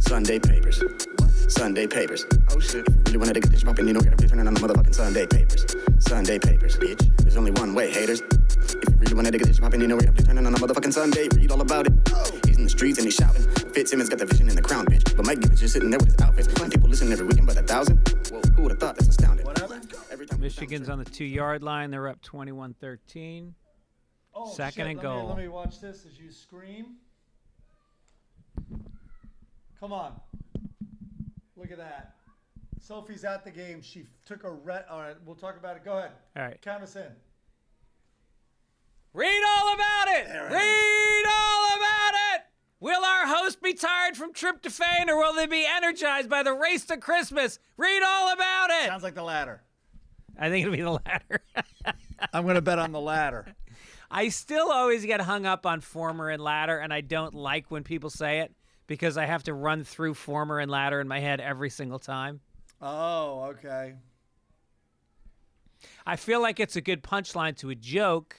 Sunday papers. Sunday papers. Oh shit. If you really wanna take a dish poppin', you don't gotta be turning on the motherfucking Sunday papers. Sunday papers, bitch. There's only one way, haters. If you really wanna take a dish poppin', you know we have to turn on the motherfucking Sunday. Read all about it. He's in the streets and he's shouting. Fitzsimmons got the vision in the crown, bitch. But Mike Gibbons just sitting there with his outfits. People listen every weekend by the 1,000. Whoa, who would've thought? That's astounding. Whatever. Michigan's on the 2-yard line. They're up 21-13. Oh, Second shit. and goal. Let me watch this as you scream. Come on. Look at that. Sophie's at the game. She took a red. All right, we'll talk about it. Go ahead. All right. Count us in. Read all about it. Read all about it. Will our host be tired from tryptophan, or will they be energized by the race to Christmas? Read all about it. Sounds like the latter. I think it'll be the latter. I'm going to bet on the latter. I still always get hung up on former and latter, and I don't like when people say it because I have to run through former and latter in my head every single time. Oh, okay. I feel like it's a good punchline to a joke,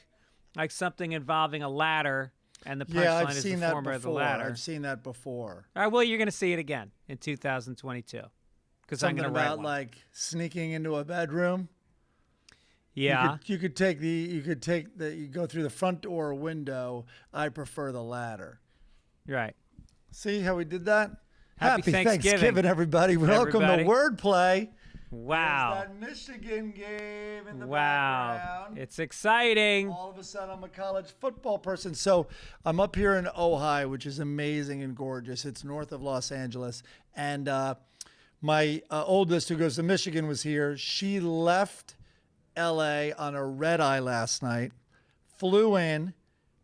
like something involving a ladder, and the punchline is the former of the latter. I've seen that before. All right, well, you're going to see it again in 2022 because I'm going to write about one. like sneaking into a bedroom. Yeah. You could go through the front door or window. I prefer the latter. Right. See how we did that? Happy Thanksgiving, everybody. Welcome to Wordplay. Wow. There's that Michigan game in the Wow. background. It's exciting. All of a sudden, I'm a college football person. So I'm up here in Ojai, which is amazing and gorgeous. It's north of Los Angeles. And my oldest, who goes to Michigan, was here. She left L.A. on a red eye last night, flew in,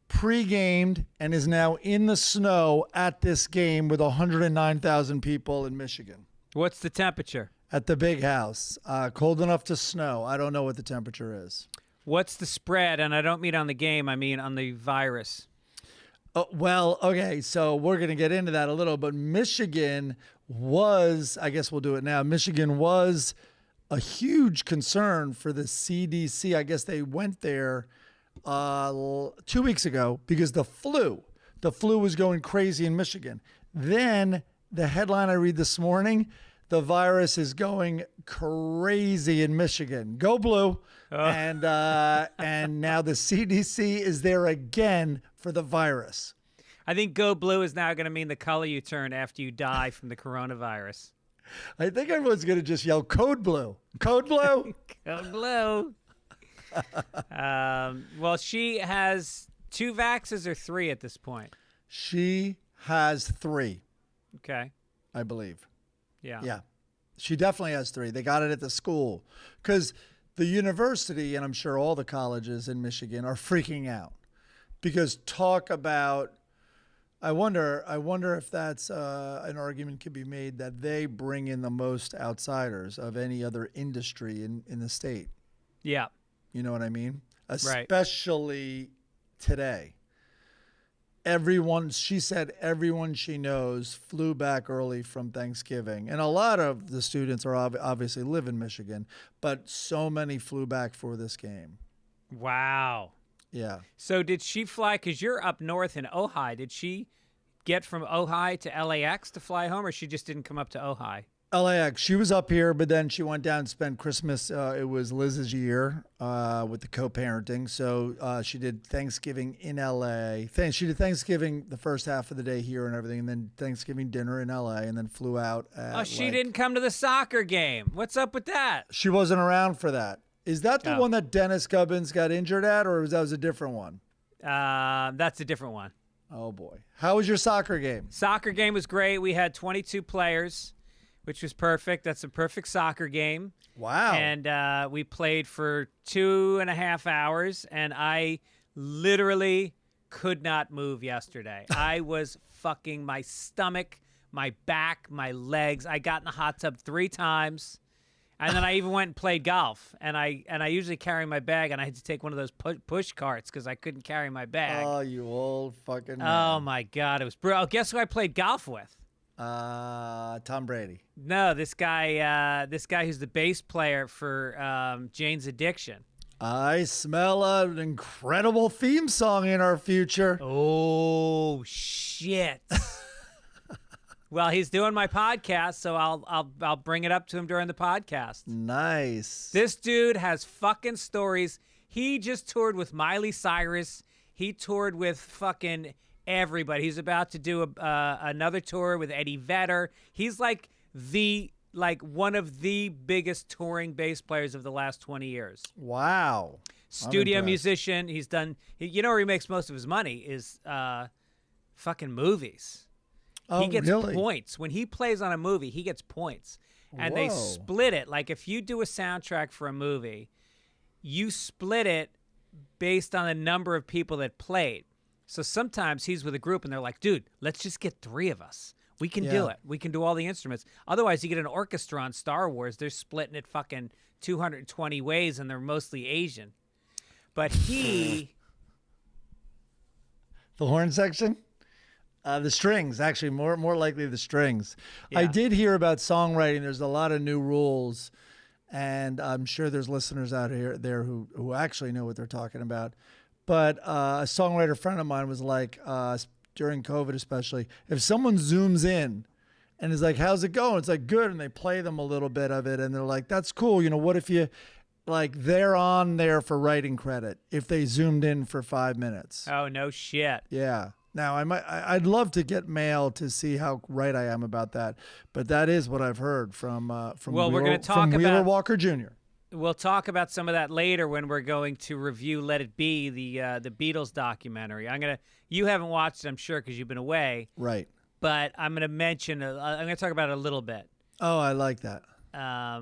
pre-gamed, and is now in the snow at this game with 109,000 people in Michigan. What's the temperature? At the big house. Cold enough to snow. I don't know what the temperature is. What's the spread? And I don't mean on the game, I mean on the virus. Well, okay, so we're going to get into that a little, but Michigan was, I guess we'll do it now, Michigan was a huge concern for the CDC. I guess they went there 2 weeks ago because the flu was going crazy in Michigan. Then the headline I read this morning, the virus is going crazy in Michigan. Go blue. And now the CDC is there again for the virus. I think go blue is now going to mean the color you turn after you die from the coronavirus. I think everyone's going to just yell code blue. Code blue. Code blue. Well, she has 2 vaxes or 3 at this point. She has 3. Okay. I believe. Yeah. She definitely has 3. They got it at the school because the university, and I'm sure all the colleges in Michigan, are freaking out because talk about, I wonder if that's an argument could be made that they bring in the most outsiders of any other industry in the state. Yeah. You know what I mean? Right. Especially today. She said everyone she knows flew back early from Thanksgiving. And a lot of the students are obviously live in Michigan, but so many flew back for this game. Wow. Yeah. So did she fly, because you're up north in Ojai, did she get from Ojai to LAX to fly home, or she just didn't come up to Ojai? LAX. She was up here, but then she went down and spent Christmas. It was Liz's year with the co-parenting. So she did Thanksgiving in LA. She did Thanksgiving the first half of the day here and everything, and then Thanksgiving dinner in LA, and then flew out. She didn't come to the soccer game. What's up with that? She wasn't around for that. Is that the one that Dennis Gibbons got injured at, or that was a different one? That's a different one. Oh, boy. How was your soccer game? Soccer game was great. We had 22 players, which was perfect. That's a perfect soccer game. Wow. And we played for 2.5 hours, and I literally could not move yesterday. I was fucking my stomach, my back, my legs. I got in the hot tub 3 times. And then I even went and played golf, and I usually carry my bag, and I had to take one of those push carts because I couldn't carry my bag. Oh, you old fucking man. Oh my God, it was brutal. Oh, guess who I played golf with? Tom Brady. No, this guy who's the bass player for Jane's Addiction. I smell an incredible theme song in our future. Oh shit. Well, he's doing my podcast, so I'll bring it up to him during the podcast. Nice. This dude has fucking stories. He just toured with Miley Cyrus. He toured with fucking everybody. He's about to do another tour with Eddie Vedder. He's like one of the biggest touring bass players of the last 20 years. Wow. Studio musician. He's done. You know where he makes most of his money is fucking movies. Oh, he gets really? points. When he plays on a movie, he gets points. And they split it. Like if you do a soundtrack for a movie, you split it based on the number of people that played. So sometimes he's with a group and they're like, dude, let's just get 3 of us. We can do it. We can do all the instruments. Otherwise, you get an orchestra on Star Wars. They're splitting it fucking 220 ways and they're mostly Asian. But he... The horn section? The strings, actually, more likely the strings. Yeah. I did hear about songwriting. There's a lot of new rules, and I'm sure there's listeners out there who actually know what they're talking about. But a songwriter friend of mine was like, during COVID especially, if someone zooms in and is like, how's it going? It's like, good, and they play them a little bit of it, and they're like, that's cool. You know, what if you, like, they're on there for writing credit if they zoomed in for 5 minutes? Oh, no shit. Yeah. Now, I'd love to get mail to see how right I am about that, but that is what I've heard from Well, we're going to talk Wheeler about Walker Jr. We'll talk about some of that later when we're going to review Let It Be, the Beatles documentary. You haven't watched it, I'm sure, because you've been away. Right. But I'm going to mention. I'm going to talk about it a little bit. Oh, I like that.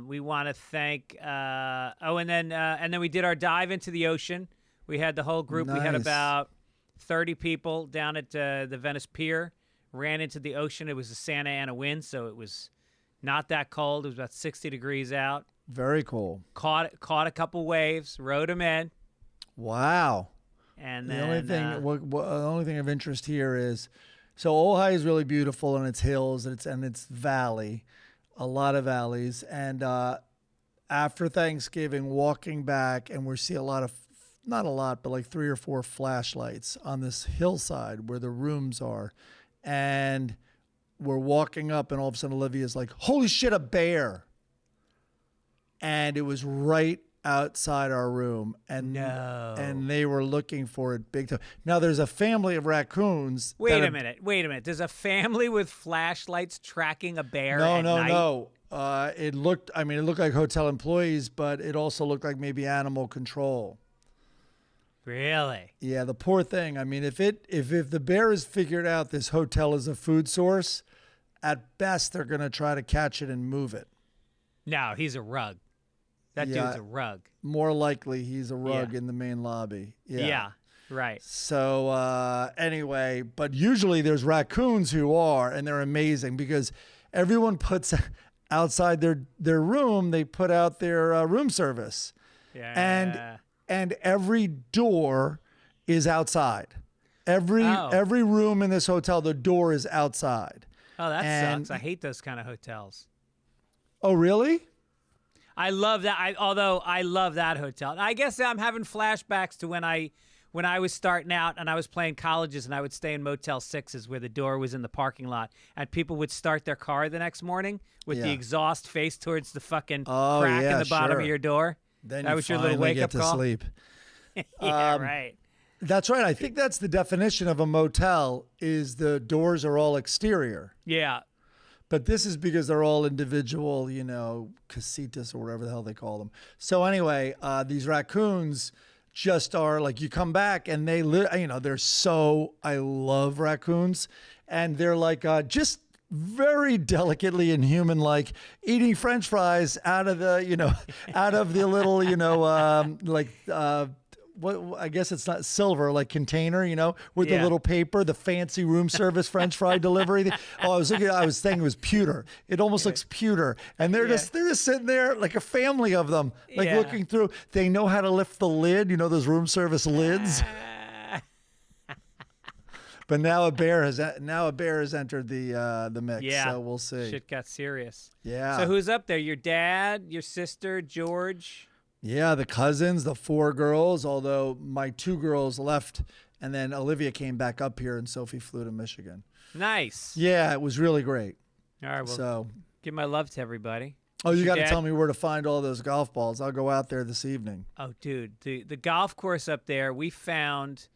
We want to thank. And then we did our dive into the ocean. We had the whole group. Nice. We had about 30 people down at the Venice Pier. Ran into the ocean. It was a Santa Ana wind, so it was not that cold. It was about 60 degrees out. Very cool. Caught a couple waves. Rode them in. Wow. And the then only thing of interest here is, so Ojai is really beautiful and its hills and its valley, a lot of valleys. And after Thanksgiving, walking back, and we see a lot of, not a lot, but like 3 or 4 flashlights on this hillside where the rooms are. And we're walking up, and all of a sudden Olivia's like, holy shit, a bear. And it was right outside our room. And they were looking for it big time. Now, there's a family of raccoons. Wait a minute. There's a family with flashlights tracking a bear at night? No. It looked like hotel employees, but it also looked like maybe animal control. Really? Yeah, the poor thing. I mean, if the bear has figured out this hotel is a food source, at best they're going to try to catch it and move it. No, he's a rug. That dude's a rug. More likely he's a rug in the main lobby. Yeah, right. So anyway, but usually there's raccoons who are, and they're amazing because everyone puts outside their room, they put out their room service. Yeah. And every door is outside. Every room in this hotel, the door is outside. Oh, that sucks. I hate those kind of hotels. Oh, really? I love that. Although I love that hotel. I guess I'm having flashbacks to when I was starting out and I was playing colleges and I would stay in Motel 6s where the door was in the parking lot and people would start their car the next morning with the exhaust face towards the fucking crack in the bottom of your door. Then that was your little wake-up call? Sleep. Right. That's right. I think that's the definition of a motel is the doors are all exterior. Yeah. But this is because they're all individual, casitas or whatever the hell they call them. So anyway, these raccoons just are like, you come back and they they're I love raccoons. And they're like just very delicately and human, like eating French fries out of the, out of the little, what I guess it's not silver, like container, with the little paper, the fancy room service French fry delivery. Oh, I was thinking it was pewter. It almost looks pewter. And they're just sitting there like a family of them, like looking through. They know how to lift the lid, those room service lids. But now a bear has entered the mix. Yeah. So we'll see. Shit got serious. Yeah. So who's up there? Your dad, your sister, George? Yeah, the cousins, the 4 girls, although my 2 girls left, and then Olivia came back up here, and Sophie flew to Michigan. Nice. Yeah, it was really great. All right, well, So, give my love to everybody. oh, you got to Dad- tell me where to find all those golf balls. I'll go out there this evening. Oh, dude, the golf course up there, we found,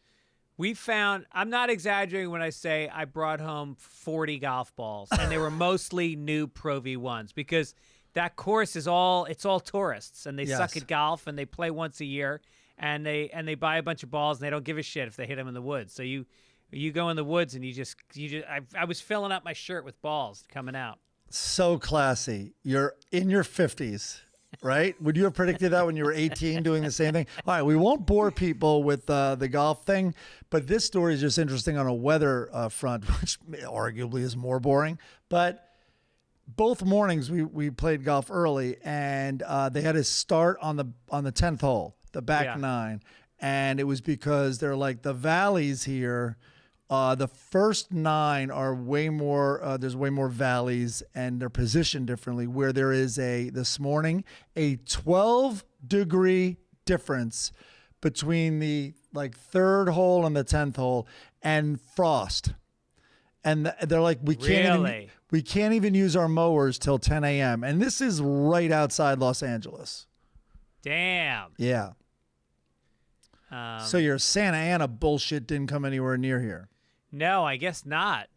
I'm not exaggerating when I say I brought home 40 golf balls, and they were mostly new Pro V1s because that course is all tourists, and they suck Yes. at golf, and they play once a year, and they buy a bunch of balls, and they don't give a shit if they hit them in the woods. So you go in the woods, and I was filling up my shirt with balls coming out. So classy. You're in your 50s, right? Would you have predicted that when you were 18 doing the same thing? All right, we won't bore people with the golf thing, but this story is just interesting on a weather front, which arguably is more boring. But both mornings we played golf early, and they had to start on the 10th hole, the back nine, and it was because they're like the valleys here. The first 9 are way more, there's way more valleys, and they're positioned differently, where there is this morning, a 12-degree difference between the like 3rd hole and the 10th hole, and frost. And they're like, we can't even use our mowers till 10 a.m. And this is right outside Los Angeles. Damn. Yeah. So your Santa Ana bullshit didn't come anywhere near here. No, I guess not.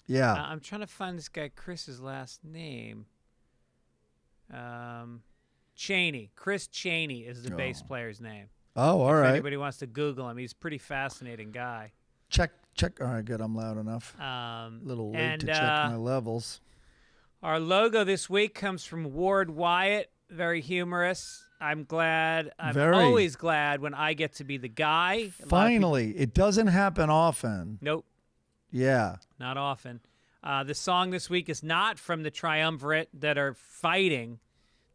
Yeah. I'm trying to find this guy Chris's last name. Cheney. Chris Cheney is the bass player's name. Oh, all If right. anybody wants to Google him, he's a pretty fascinating guy. Check. All right, good. I'm loud enough. A little late to check my levels. Our logo this week comes from Ward Wyatt. Very humorous. I'm always glad when I get to be the guy. Finally, it doesn't happen often. Nope. Yeah. Not often. The song this week is not from the triumvirate that are fighting.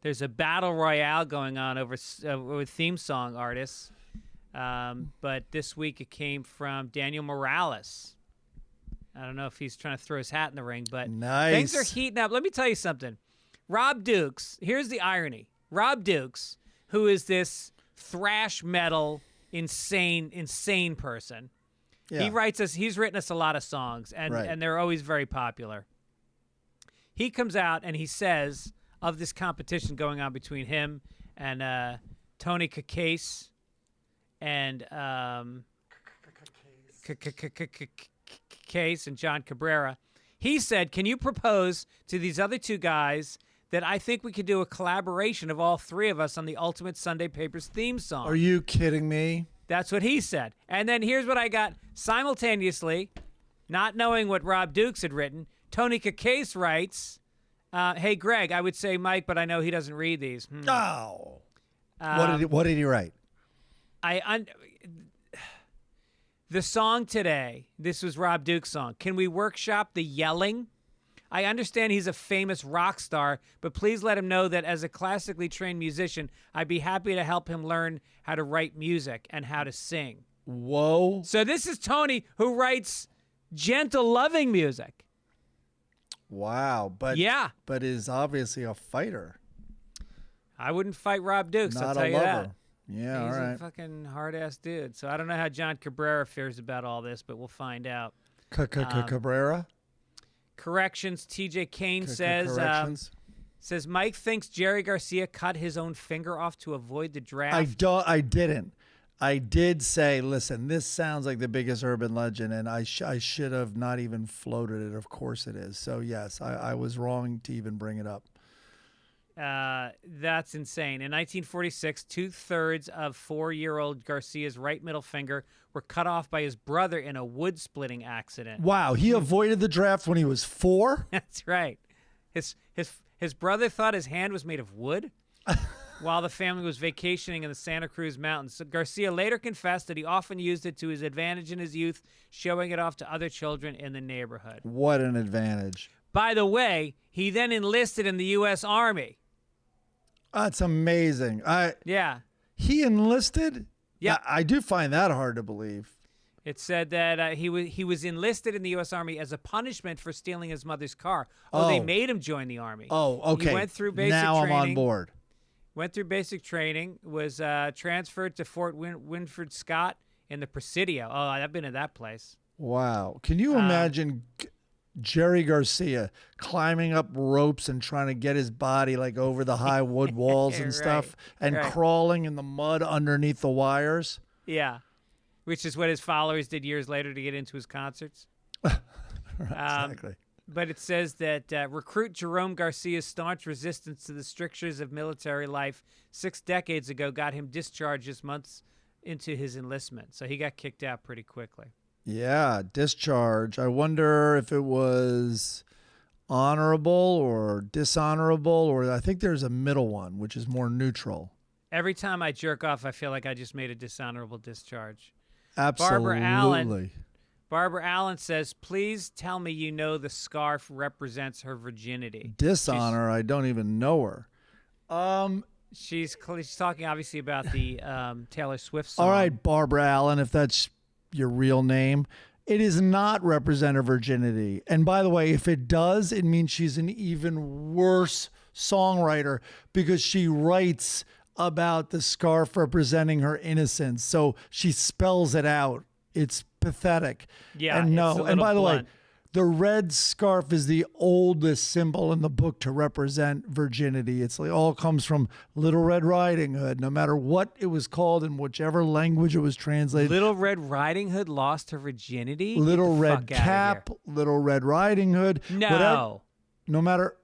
There's a battle royale going on over with theme song artists. But this week it came from Daniel Morales. I don't know if he's trying to throw his hat in the ring, but nice. Things are heating up. Let me tell you something. Rob Dukes, here's the irony. Rob Dukes, who is this thrash metal insane person. Yeah. He's written us a lot of songs, and they're always very popular. He comes out and he says of this competition going on between him and Tony Kakase and Case and John Cabrera. He said, "Can you propose to these other two guys that I think we could do a collaboration of all three of us on the Ultimate Sunday Papers theme song?" Are you kidding me? That's what he said. And then here's what I got simultaneously, not knowing what Rob Dukes had written. Tony Kakase writes, "Hey, Greg, I would say Mike, but I know he doesn't read these." Oh. What did he write? The song today, this was Rob Dukes' song. Can we workshop the yelling? I understand he's a famous rock star, but please let him know that as a classically trained musician, I'd be happy to help him learn how to write music and how to sing. Whoa. So this is Tony, who writes gentle, loving music. Wow. But is obviously a fighter. I wouldn't fight Rob Dukes, I'll tell you that. Yeah, He's all right. a fucking hard-ass dude. So I don't know how John Cabrera feels about all this, but we'll find out. Cabrera? Corrections. TJ Kane says Mike thinks Jerry Garcia cut his own finger off to avoid the draft. I didn't. I did say, listen, this sounds like the biggest urban legend, and I should have not even floated it. Of course it is. So, yes, I was wrong to even bring it up. That's insane. In 1946, 2/3 of 4-year-old Garcia's right middle finger were cut off by his brother in a wood-splitting accident. Wow, he avoided the draft when he was 4? That's right. His brother thought his hand was made of wood while the family was vacationing in the Santa Cruz Mountains. So Garcia later confessed that he often used it to his advantage in his youth, showing it off to other children in the neighborhood. What an advantage. By the way, he then enlisted in the U.S. Army. That's amazing. Yeah. He enlisted? Yeah. I do find that hard to believe. It said that he was enlisted in the U.S. Army as a punishment for stealing his mother's car. They made him join the Army. Oh, okay. He went through basic training. training. I'm on board. Went through basic training, was transferred to Fort Winford Scott in the Presidio. Oh, I've been to that place. Wow. Can you imagine Jerry Garcia climbing up ropes and trying to get his body like over the high wood walls and stuff, and crawling in the mud underneath the wires. Yeah, which is what his followers did years later to get into his concerts. Exactly. But it says that recruit Jerome Garcia's staunch resistance to the strictures of military life 6 decades ago got him discharged just months into his enlistment. So he got kicked out pretty quickly. Yeah, discharge. I wonder if it was honorable or dishonorable, or I think there's a middle one, which is more neutral. Every time I jerk off, I feel like I just made a dishonorable discharge. Absolutely. Barbara Allen says, please tell me you know the scarf represents her virginity. Dishonor, I don't even know her. She's talking obviously about the Taylor Swift song. All right, Barbara Allen, if that's your real name, it does not represent her virginity. And by the way, if it does, it means she's an even worse songwriter because she writes about the scarf representing her innocence. So she spells it out. It's pathetic. Yeah. And no. And by the way, blunt. the red scarf is the oldest symbol in the book to represent virginity. It's like all comes from Little Red Riding Hood, no matter what it was called in whichever language it was translated. Little Red Riding Hood lost her virginity? Little Red Cap, Little Red Riding Hood. No. Whatever, no matter.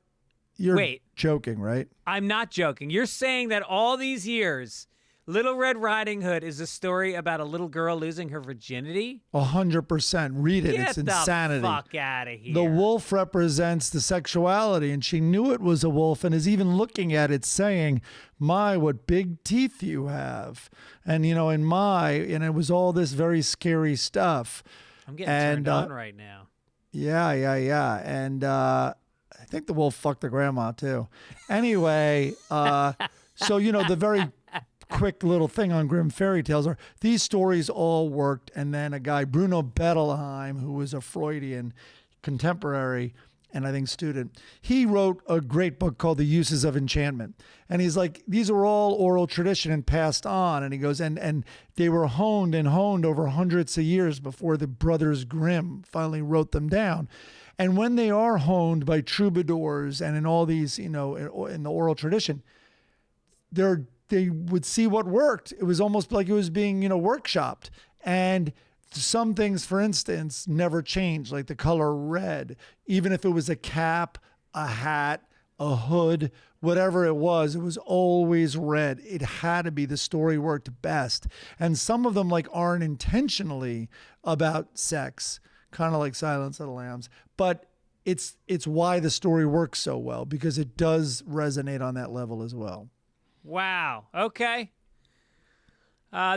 You're Wait. joking, right? I'm not joking. You're saying that all these years, Little Red Riding Hood is a story about a little girl losing her virginity? 100%. Read it. It's insanity. Get the fuck out of here. The wolf represents the sexuality, and she knew it was a wolf and is even looking at it saying, my, what big teeth you have. And, and it was all this very scary stuff. I'm getting turned on right now. Yeah. And I think the wolf fucked the grandma, too. Anyway, so, the very quick little thing on Grimm Fairy Tales are these stories all worked, and then a guy, Bruno Bettelheim, who was a Freudian contemporary and I think student, he wrote a great book called The Uses of Enchantment. And he's like, these are all oral tradition and passed on. And he goes, and they were honed over hundreds of years before the Brothers Grimm finally wrote them down. And when they are honed by troubadours and in all these, in the oral tradition, they would see what worked. It was almost like it was being, workshopped. And some things, for instance, never changed, like the color red. Even if it was a cap, a hat, a hood, whatever it was always red. It had to be. The story worked best. And some of them aren't intentionally about sex, kind of like Silence of the Lambs. But it's why the story works so well, because it does resonate on that level as well. Wow. Okay.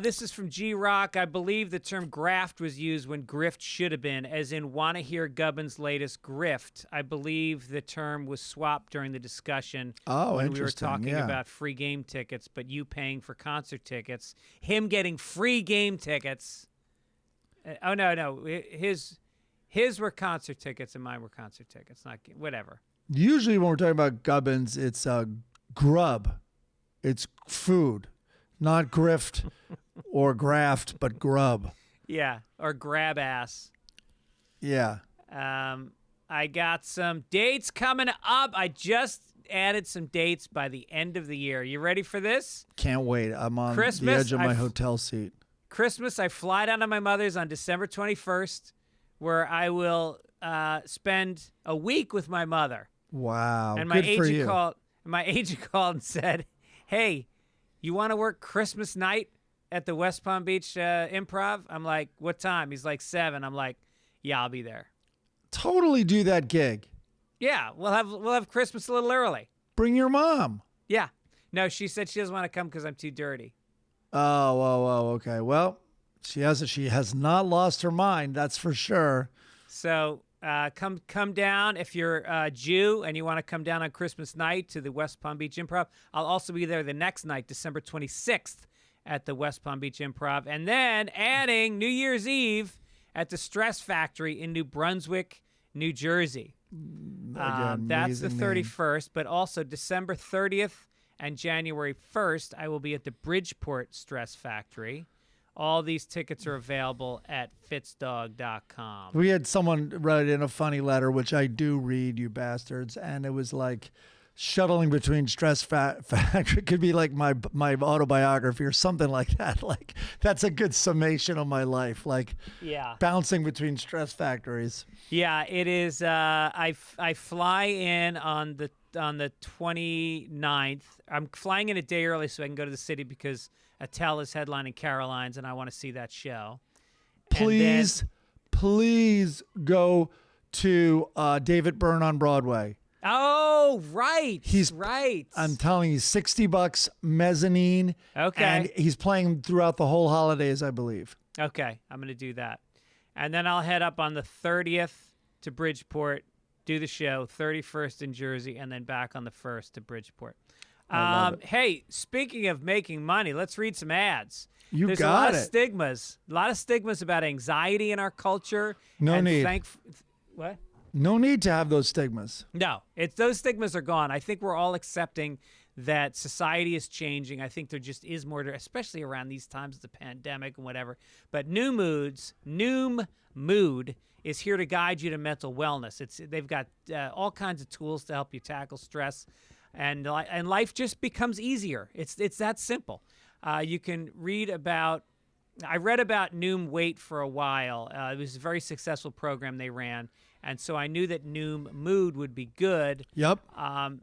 This is from G-Rock. I believe the term graft was used when grift should have been, as in wanna hear Gubbins' latest grift. I believe the term was swapped during the discussion when we were talking about free game tickets, but you paying for concert tickets. Him getting free game tickets. No. His were concert tickets and mine were concert tickets. Not whatever. Usually when we're talking about Gubbins, it's grub. It's food. Not grift or graft, but grub. Yeah, or grab ass. Yeah. I got some dates coming up. I just added some dates by the end of the year. You ready for this? Can't wait. I'm on Christmas, the edge of my hotel seat. Christmas, I fly down to my mother's on December 21st, where I will spend a week with my mother. Wow. And my Good for you. agent called and said, hey, you want to work Christmas night at the West Palm Beach Improv? I'm like, what time? He's like 7. I'm like, yeah, I'll be there. Totally do that gig. Yeah, we'll have Christmas a little early. Bring your mom. Yeah. No, she said she doesn't want to come because I'm too dirty. Oh, okay. Well, she has not lost her mind, that's for sure. So come down if you're a Jew and you want to come down on Christmas night to the West Palm Beach Improv. I'll also be there the next night, December 26th, at the West Palm Beach Improv, and then adding New Year's Eve at the Stress Factory in New Brunswick, New Jersey. That's the 31st, but also December 30th and January 1st, I will be at the Bridgeport Stress Factory. All these tickets are available at fitzdog.com. We had someone write in a funny letter, which I do read, you bastards, and it was like shuttling between stress factory. It could be like my autobiography or something like that. Like that's a good summation of my life. Like bouncing between stress factories. Yeah, it is. I fly in on the 29th. I'm flying in a day early so I can go to the city because Adele is headlining Caroline's, and I want to see that show. Please go to David Byrne on Broadway. Oh, right. He's right. I'm telling you, $60 mezzanine. Okay. And he's playing throughout the whole holidays, I believe. Okay, I'm going to do that. And then I'll head up on the 30th to Bridgeport, do the show, 31st in Jersey, and then back on the 1st to Bridgeport. Hey, speaking of making money, let's read some ads. There's a lot of stigmas. A lot of stigmas about anxiety in our culture. No need. What? No need to have those stigmas. No, those stigmas are gone. I think we're all accepting that society is changing. I think there just is more to, especially around these times of the pandemic and whatever. But Noom Mood is here to guide you to mental wellness. They've got all kinds of tools to help you tackle stress, and life just becomes easier. It's that simple. You can read about. I read about Noom Weight for a while. It was a very successful program they ran. And so I knew that Noom Mood would be good. Yep.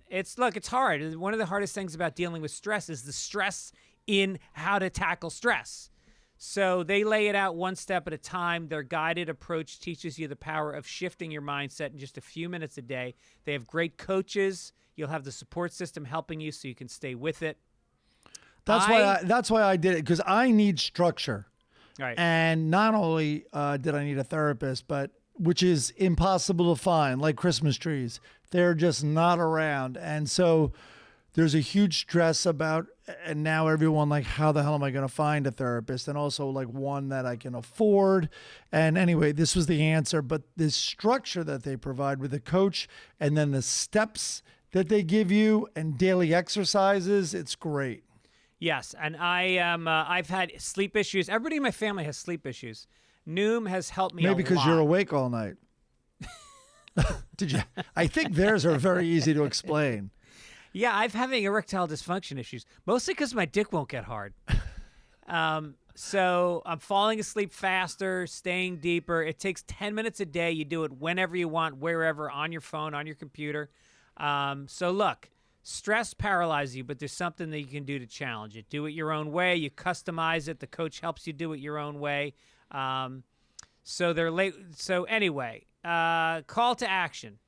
It's hard. One of the hardest things about dealing with stress is the stress in how to tackle stress. So they lay it out one step at a time. Their guided approach teaches you the power of shifting your mindset in just a few minutes a day. They have great coaches. You'll have the support system helping you so you can stay with it. That's why I did it, because I need structure. Right. And not only did I need a therapist, but which is impossible to find, like Christmas trees. They're just not around. And so there's a huge stress about, and now everyone like, how the hell am I going to find a therapist? And also like one that I can afford. And anyway, this was the answer. But this structure that they provide with a coach and then the steps that they give you and daily exercises, it's great. Yes, and I've had sleep issues. Everybody in my family has sleep issues. Noom has helped me Maybe because you're lot. awake all night. Did you? I think theirs are very easy to explain. Yeah, I'm having erectile dysfunction issues, mostly because my dick won't get hard. So I'm falling asleep faster, staying deeper. It takes 10 minutes a day. You do it whenever you want, wherever, on your phone, on your computer. So look, stress paralyzes you, but there's something that you can do to challenge it. Do it your own way. You customize it. The coach helps you do it your own way. So they're late. So anyway, call to action.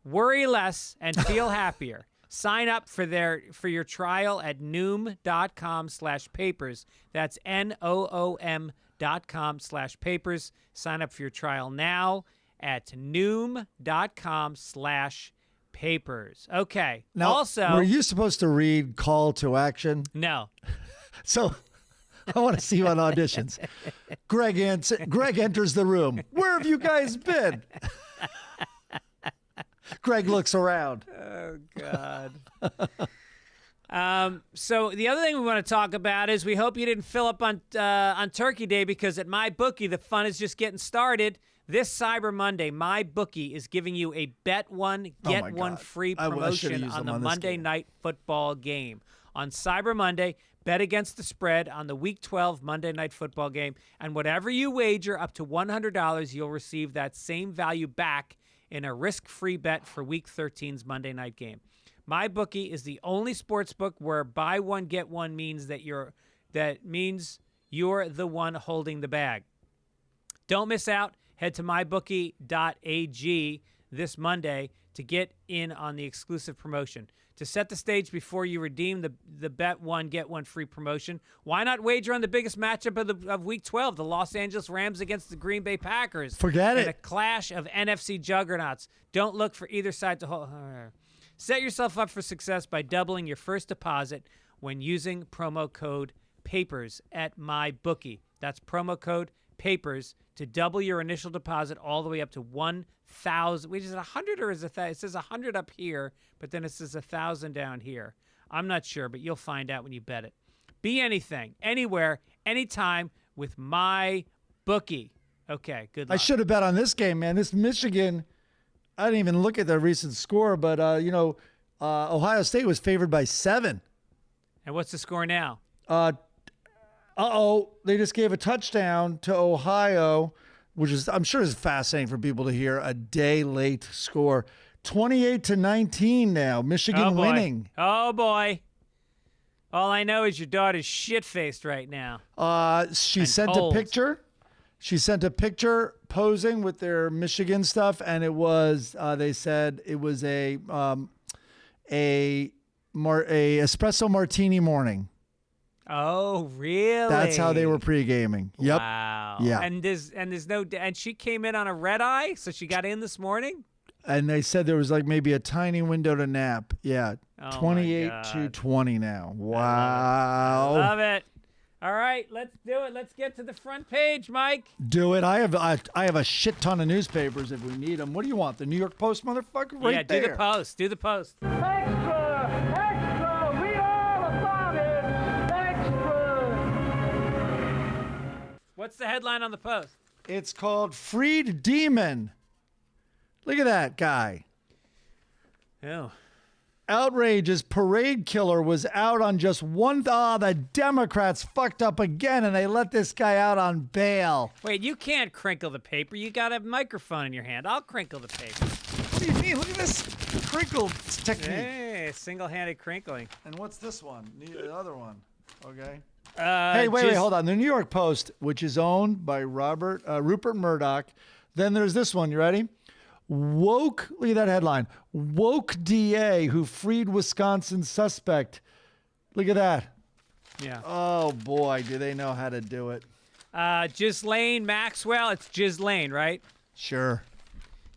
Worry less and feel happier. Sign up for your trial at noom.com/papers. That's NOOM.com/papers. Sign up for your trial now at noom.com/papers. Okay. Now, also, were you supposed to read call to action? No. So I want to see you on auditions. Greg enters the room. Where have you guys been? Greg looks around. Oh, God. So the other thing we want to talk about is we hope you didn't fill up on Turkey Day, because at MyBookie, the fun is just getting started. This Cyber Monday, MyBookie is giving you a bet one, get one free promotion on the Monday Night Football game. On Cyber Monday, bet against the spread on the Week 12 Monday Night Football game, and whatever you wager up to $100, you'll receive that same value back in a risk-free bet for Week 13's Monday night game. MyBookie is the only sports book where buy one get one means that you're the one holding the bag. Don't miss out. Head to mybookie.ag this Monday to get in on the exclusive promotion. To set the stage before you redeem the bet one get one free promotion, why not wager on the biggest matchup of Week 12, the Los Angeles Rams against the Green Bay Packers? Forget it. In a clash of NFC juggernauts. Don't look for either side to hold. Set yourself up for success by doubling your first deposit when using promo code PAPERS at MyBookie. That's promo code PAPERS to double your initial deposit all the way up to $1,000. Which is 100 or is it? It says 100 up here, but then it says 1,000 down here. I'm not sure, but you'll find out when you bet it. Be anything, anywhere, anytime with my bookie. Okay, good luck. I should have bet on this game, man. This Michigan, I didn't even look at the recent score, but, Ohio State was favored by 7. And what's the score now? They just gave a touchdown to Ohio, which is, I'm sure, is fascinating for people to hear. A day late score. 28-19 now. Michigan winning. Oh, boy. All I know is your daughter's shit-faced right now. She sent a picture. She sent a picture posing with their Michigan stuff, and it was, they said it was a espresso martini morning. Oh, really? That's how they were pre-gaming. Yep. Wow. Yeah. And she came in on a red eye, so she got in this morning? And they said there was like maybe a tiny window to nap. Yeah. Oh 28-20 now. Wow. Love it. All right, let's do it. Let's get to the front page, Mike. Do it. I have a shit ton of newspapers if we need them. What do you want? The New York Post, motherfucker? Right there. Do the Post. Do the Post. Extra! Extra! Read all about it! Extra! What's the headline on the Post? It's called Freed Demon. Look at that guy. Oh. Outrage as parade killer was out on just one. The Democrats fucked up again, and they let this guy out on bail. Wait, you can't crinkle the paper. You got a microphone in your hand. I'll crinkle the paper. What do you mean? Look at this crinkle technique. Hey, single-handed crinkling. And what's this one? The other one. Okay. Hey, wait, hold on. The New York Post, which is owned by Rupert Murdoch. Then there's this one. You ready? Woke, look at that headline. Woke DA who freed Wisconsin suspect. Look at that. Yeah. Oh, boy, do they know how to do it. Ghislaine Maxwell. It's Ghislaine, right? Sure.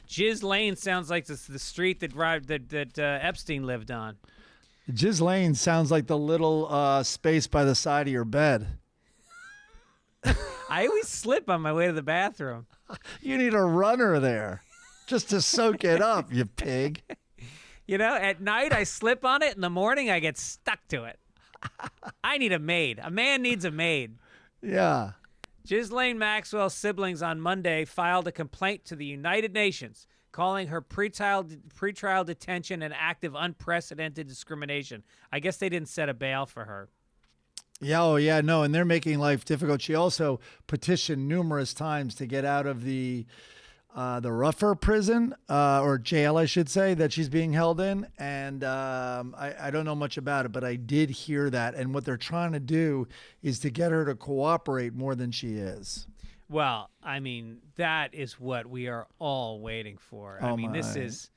Ghislaine sounds like the street that Epstein lived on. Ghislaine sounds like the little space by the side of your bed. I always slip on my way to the bathroom. You need a runner there just to soak it up, you pig. You know, at night I slip on it. In the morning I get stuck to it. I need a maid. A man needs a maid. Yeah. Ghislaine Maxwell's siblings on Monday filed a complaint to the United Nations, calling her pretrial detention an act of unprecedented discrimination. I guess they didn't set a bail for her. Yeah, oh yeah, no, and they're making life difficult. She also petitioned numerous times to get out of the rougher prison or jail, I should say, that she's being held in. And I don't know much about it, but I did hear that. And what they're trying to do is to get her to cooperate more than she is. Well, I mean, that is what we are all waiting for. Oh, I mean, yes.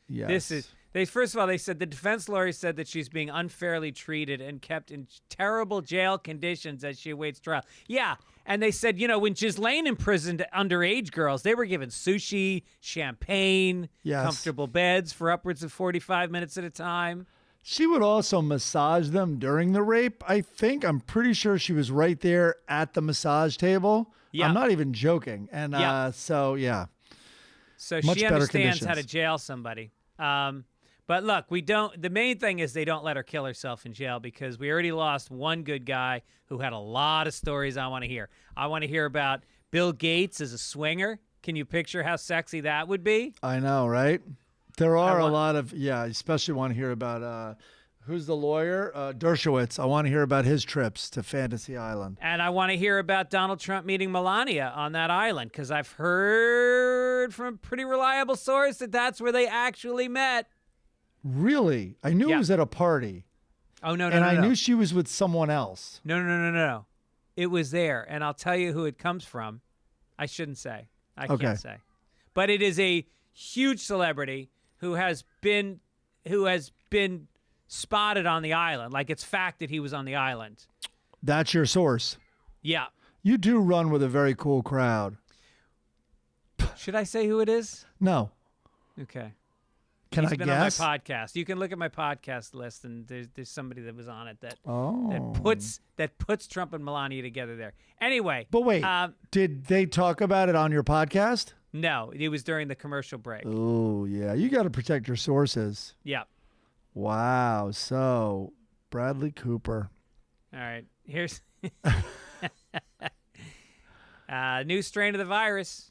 First of all, they said the defense lawyer said that she's being unfairly treated and kept in terrible jail conditions as she awaits trial. Yeah, and they said, when Ghislaine imprisoned underage girls, they were given sushi, champagne, comfortable beds for upwards of 45 minutes at a time. She would also massage them during the rape, I think. I'm pretty sure she was right there at the massage table. Yeah. I'm not even joking. And so she understands how to jail somebody. But look, the main thing is they don't let her kill herself in jail, because we already lost one good guy who had a lot of stories I want to hear. I want to hear about Bill Gates as a swinger. Can you picture how sexy that would be? I know, right? There are a lot of, especially want to hear about, who's the lawyer? Dershowitz. I want to hear about his trips to Fantasy Island. And I want to hear about Donald Trump meeting Melania on that island, because I've heard from a pretty reliable source that that's where they actually met. Really? I knew it was at a party. Oh, no. And I knew she was with someone else. No. It was there, and I'll tell you who it comes from. I shouldn't say. I can't say. But it is a huge celebrity who has been spotted on the island. Like, it's fact that he was on the island. That's your source. Yeah. You do run with a very cool crowd. Should I say who it is? No. Okay. Can I He's been guess? on my podcast. You can look at my podcast list, and there's somebody that was on it that puts Trump and Melania together there. Anyway. But wait, did they talk about it on your podcast? No, it was during the commercial break. Oh, yeah. You got to protect your sources. Yeah. Wow. So, Bradley Cooper. All right. Here's New strain of the virus.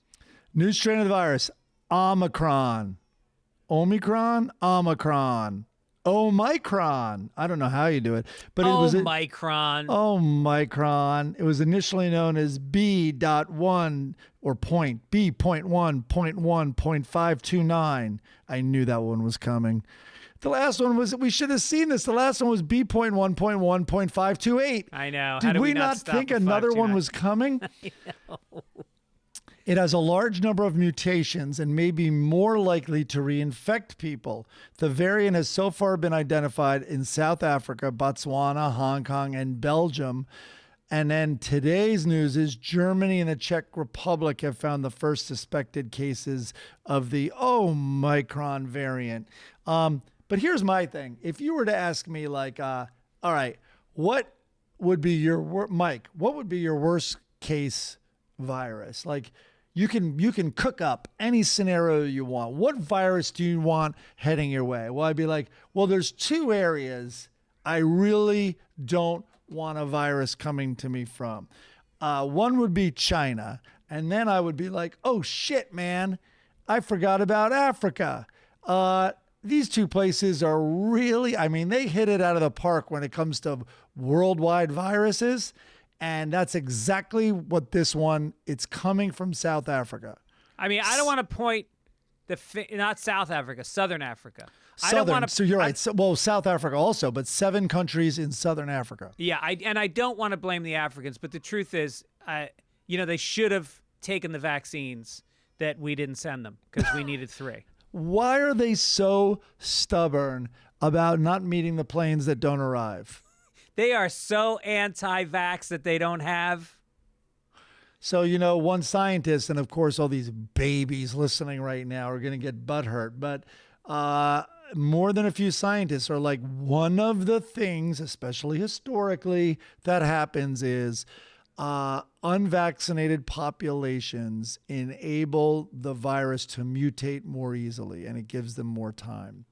New strain of the virus. Omicron. Omicron? Omicron. Omicron. I don't know how you do it, but it was Omicron. Omicron. It was initially known as B.1 or B.1.1.529. I knew that one was coming. The last one was, we should have seen this. The last one was B.1.1.528. I know. Did we not stop think at another one 529? was coming? I know. It has a large number of mutations and may be more likely to reinfect people. The variant has so far been identified in South Africa, Botswana, Hong Kong, and Belgium. And then today's news is Germany and the Czech Republic have found the first suspected cases of the Omicron variant. But here's my thing. If you were to ask me, like, all right, what would be your, Mike, what would be your worst case virus? Like, you can cook up any scenario you want. What virus do you want heading your way? Well, I'd be like, well, there's two areas I really don't want a virus coming to me from. One would be China. And then I would be like, oh shit, man, I forgot about Africa. These two places are really, I mean, they hit it out of the park when it comes to worldwide viruses. And that's exactly what this one, it's coming from South Africa. I mean, I don't want to point not South Africa, Southern Africa. I Southern, don't want to. so you're right. Well, South Africa also, but 7 countries in Southern Africa. Yeah, I don't want to blame the Africans, but the truth is, they should have taken the vaccines that we didn't send them because we needed 3. Why are they so stubborn about not meeting the planes that don't arrive? They are so anti-vax that they don't have. So, one scientist, and of course, all these babies listening right now are going to get butthurt, but more than a few scientists are like, one of the things, especially historically, that happens is unvaccinated populations enable the virus to mutate more easily, and it gives them more time.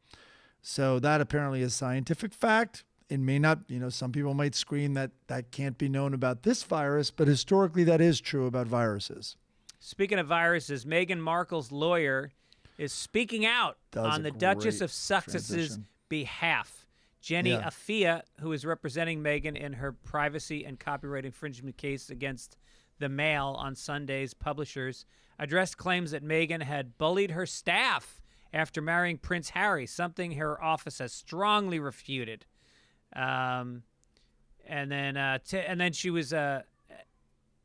So that apparently is scientific fact. It may not, some people might scream that can't be known about this virus, but historically that is true about viruses. Speaking of viruses, Meghan Markle's lawyer is speaking out on the Duchess of Sussex's behalf. Jenny Afia, who is representing Meghan in her privacy and copyright infringement case against the Mail on Sunday's publishers, addressed claims that Meghan had bullied her staff after marrying Prince Harry, something her office has strongly refuted. And then she was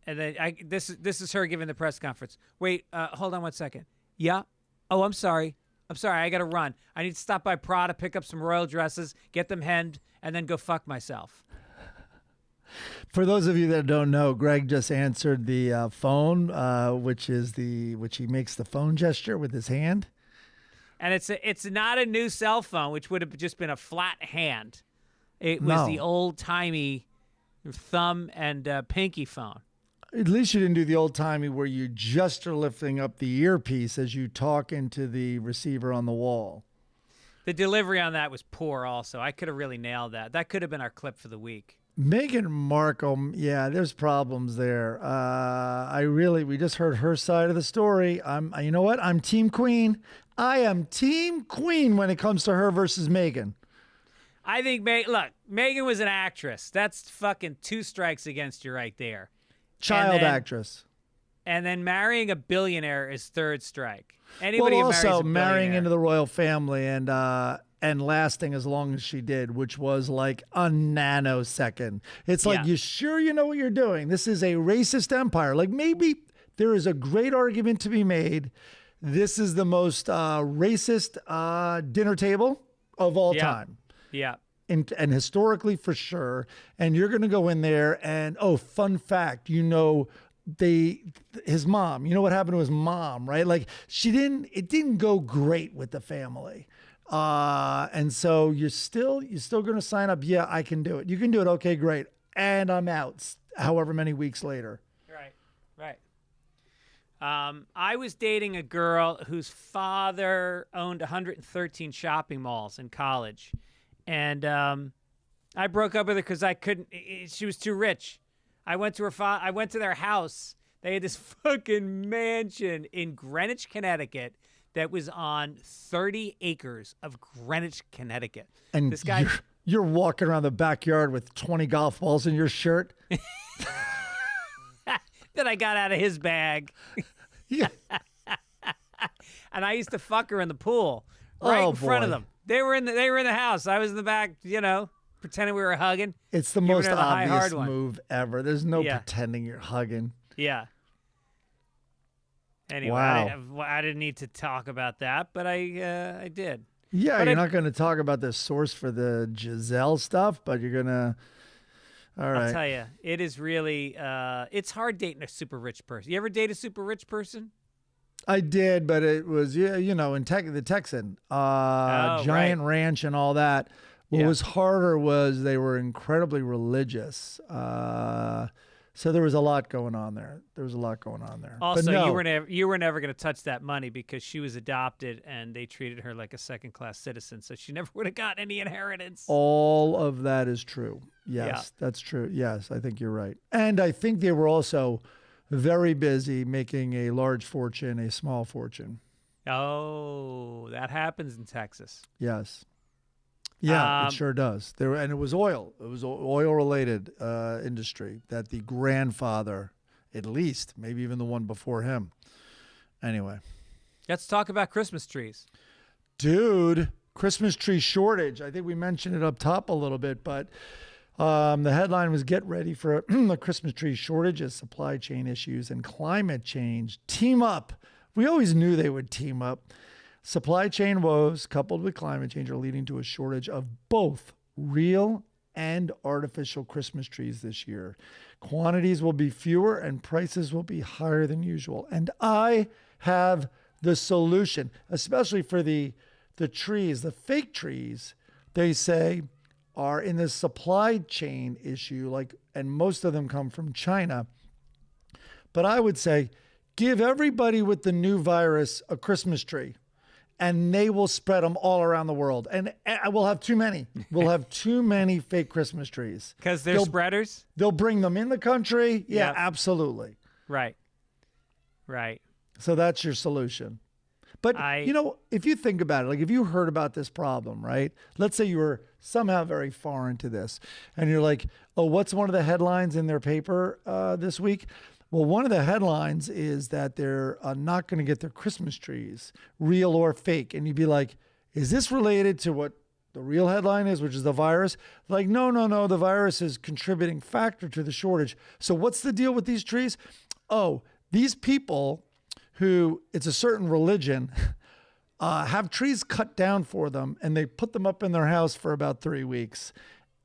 this is her giving the press conference. Wait, hold on one second. Yeah. Oh, I'm sorry. I got to run. I need to stop by Prada, pick up some royal dresses, get them hemmed, and then go fuck myself. For those of you that don't know, Greg just answered the phone, which he makes the phone gesture with his hand. And it's not a new cell phone, which would have just been a flat hand. It was the old-timey thumb and pinky phone. At least you didn't do the old-timey where you just are lifting up the earpiece as you talk into the receiver on the wall. The delivery on that was poor also. I could have really nailed that. That could have been our clip for the week. Meghan Markle, yeah, there's problems there. We just heard her side of the story. You know what? I'm Team Queen. I am Team Queen when it comes to her versus Meghan. I think, Meghan was an actress. That's fucking 2 strikes against you right there. Child actress. And then marrying a billionaire is 3rd strike. Anybody who marries also a marrying billionaire. into the royal family and lasting as long as she did, which was like a nanosecond. It's like, you sure you know what you're doing? This is a racist empire. Like, maybe there is a great argument to be made. This is the most racist dinner table of all time. Yeah. And historically for sure. And you're going to go in there and, fun fact, his mom, you know what happened to his mom, right? Like it didn't go great with the family. And so you're still going to sign up. Yeah, I can do it. You can do it. Okay, great. And I'm out however many weeks later. Right. I was dating a girl whose father owned 113 shopping malls in college. And I broke up with her because I couldn't. She was too rich. I went to their house. They had this fucking mansion in Greenwich, Connecticut that was on 30 acres of Greenwich, Connecticut. And this guy, you're walking around the backyard with 20 golf balls in your shirt. that I got out of his bag. Yeah. And I used to fuck her in the pool right in front of them. They were in the house. I was in the back, pretending we were hugging. It's the Giving most her the high, obvious hard one. move ever. There's no Yeah. pretending you're hugging. Yeah. Anyway, Wow. I didn't need to talk about that, but I did. Yeah, But you're not going to talk about the source for the Giselle stuff, but you're going to. All right. I'll tell you, it is really, it's hard dating a super rich person. You ever date a super rich person? I did, but it was, in the Texan, Oh, giant right. ranch and all that. What Yeah. was harder was they were incredibly religious. So there was a lot going on there. Also, but no, you were never going to touch that money because she was adopted and they treated her like a second-class citizen, so she never would have gotten any inheritance. all of that is true. Yes, Yeah. that's true. Yes, I think you're right. And I think they were also very busy making a large fortune, a small fortune. Oh, that happens in Texas. Yes. Yeah, it Um, sure does. And it was oil. It was oil-related industry that the grandfather, at least, maybe even the one before him. Anyway, Let's talk about Christmas trees. dude, Christmas tree shortage. I think we mentioned it up top a little bit, but the headline was "Get ready for a Christmas tree shortage as supply chain issues and climate change team up." We always knew they would team up. Supply chain woes coupled with climate change are leading to a shortage of both real and artificial Christmas trees this year. Quantities will be fewer and prices will be higher than usual. And I have the solution, especially for the trees, the fake trees, they say are in this supply chain issue, and most of them come from China. But I would say, give everybody with the new virus a Christmas tree, and they will spread them all around the world. And we'll have too many. We'll have too many fake Christmas trees. Because they're spreaders? They'll bring them in the country. Yeah, Yep. absolutely. Right. So that's your solution. But, if you think about it, if you heard about this problem, right? Let's say you were somehow very far into this, and you're like, oh, what's one of the headlines in their paper this week? Well, one of the headlines is that they're not going to get their Christmas trees, real or fake. And you'd be like, is this related to what the real headline is, which is the virus? Like, no. The virus is contributing factor to the shortage. So what's the deal with these trees? Oh, these people who, it's a certain religion, have trees cut down for them, and they put them up in their house for about 3 weeks.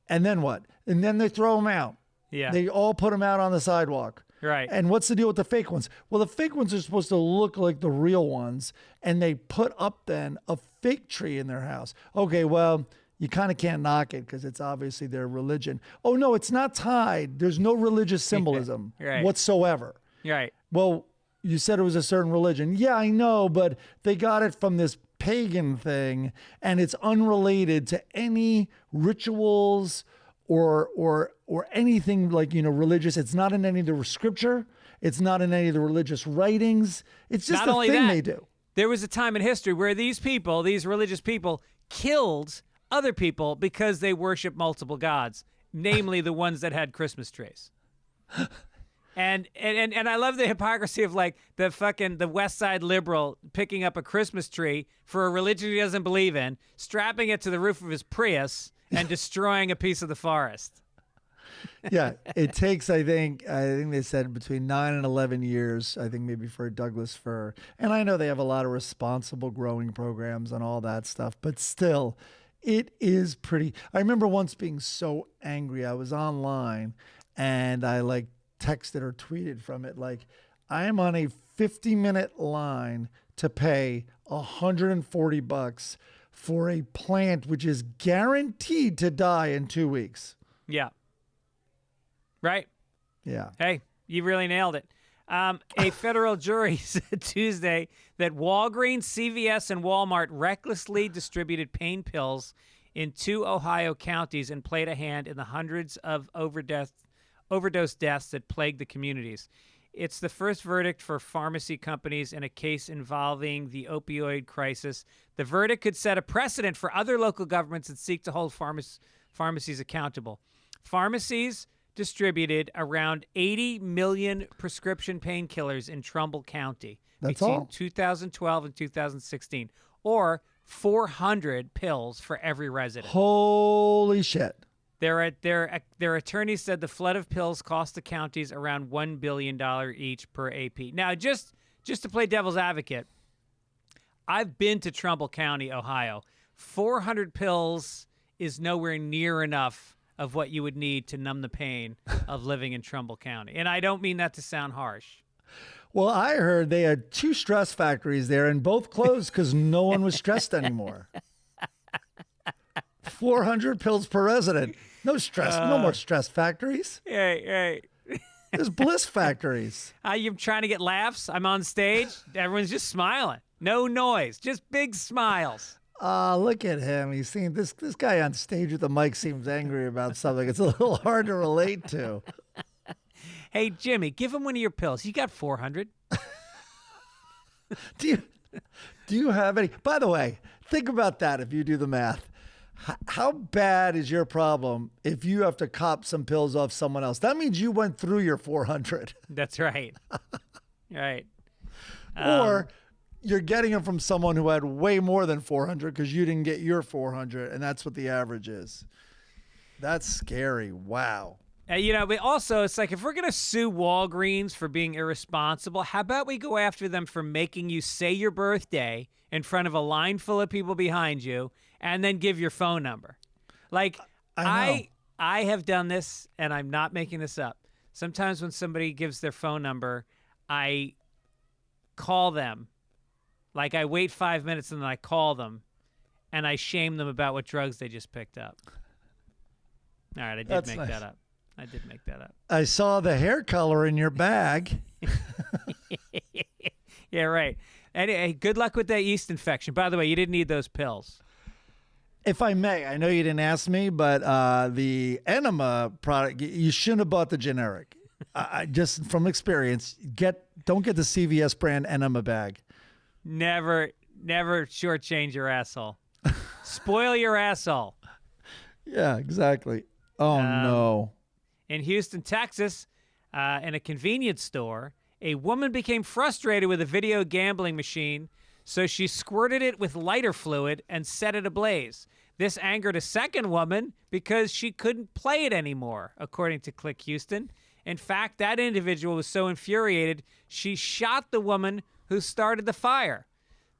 And then what? And then they throw them out. Yeah. They all put them out on the sidewalk. Right. And what's the deal with the fake ones? Well, the fake ones are supposed to look like the real ones, and they put up then a fake tree in their house. Okay, well, you kind of can't knock it because it's obviously their religion. Oh, no, it's not tied. There's no religious symbolism Right. whatsoever. Right. Well, you said it was a certain religion. Yeah, I know, but they got it from this pagan thing, and it's unrelated to any rituals or anything religious. It's not in any of the scripture. It's not in any of the religious writings. It's just Not a only thing that, they do. There was a time in history where these religious people, killed other people because they worship multiple gods, namely the ones that had Christmas trees. And I love the hypocrisy of the West Side liberal picking up a Christmas tree for a religion he doesn't believe in, strapping it to the roof of his Prius, and destroying a piece of the forest. Yeah, it takes, I think they said between 9 and 11 years, I think maybe for a Douglas fir. And I know they have a lot of responsible growing programs and all that stuff, but still, it is pretty. I remember once being so angry. I was online and I texted or tweeted from it, I am on a 50-minute line to pay $140 for a plant which is guaranteed to die in 2 weeks. Yeah. Right. Yeah. Hey, you really nailed it. A federal jury said Tuesday that Walgreens, CVS, and Walmart recklessly distributed pain pills in 2 Ohio counties and played a hand in the hundreds of overdose deaths that plagued the communities. It's the first verdict for pharmacy companies in a case involving the opioid crisis. The verdict could set a precedent for other local governments that seek to hold pharmacies accountable. Pharmacies distributed around 80 million prescription painkillers in Trumbull County between 2012 and 2016, or 400 pills for every resident. Holy shit. Their attorney said the flood of pills cost the counties around $1 billion each per AP. Now, just to play devil's advocate, I've been to Trumbull County, Ohio. 400 pills is nowhere near enough of what you would need to numb the pain of living in Trumbull County. And I don't mean that to sound harsh. Well, I heard they had 2 stress factories there and both closed because no one was stressed anymore. 400 pills per resident. No stress. No more stress factories. Hey. There's bliss factories. You're trying to get laughs? I'm on stage. Everyone's just smiling. No noise. Just big smiles. Look at him. He's seen this guy on stage with the mic seems angry about something. It's a little hard to relate to. Hey, Jimmy, give him one of your pills. You got 400. Do you have any? By the way, think about that if you do the math. How bad is your problem if you have to cop some pills off someone else? That means you went through your 400. That's right. Right. Or you're getting them from someone who had way more than 400 because you didn't get your 400, and that's what the average is. That's scary. Wow. But also, it's like if we're going to sue Walgreens for being irresponsible, how about we go after them for making you say your birthday in front of a line full of people behind you and then give your phone number? Like, I have done this, and I'm not making this up. Sometimes when somebody gives their phone number, I call them. Like, I wait 5 minutes and then I call them, and I shame them about what drugs they just picked up. All right, I did make that up. I saw the hair color in your bag. Yeah, right. Hey, good luck with that yeast infection. By the way, you didn't need those pills. If I may, I know you didn't ask me, but the enema product, you shouldn't have bought the generic. I just from experience, don't get the CVS brand enema bag. Never shortchange your asshole. Spoil your asshole. Yeah, exactly. Oh, no. In Houston, Texas, in a convenience store, a woman became frustrated with a video gambling machine, so she squirted it with lighter fluid and set it ablaze. This angered a second woman because she couldn't play it anymore, according to Click Houston. In fact, that individual was so infuriated, she shot the woman who started the fire.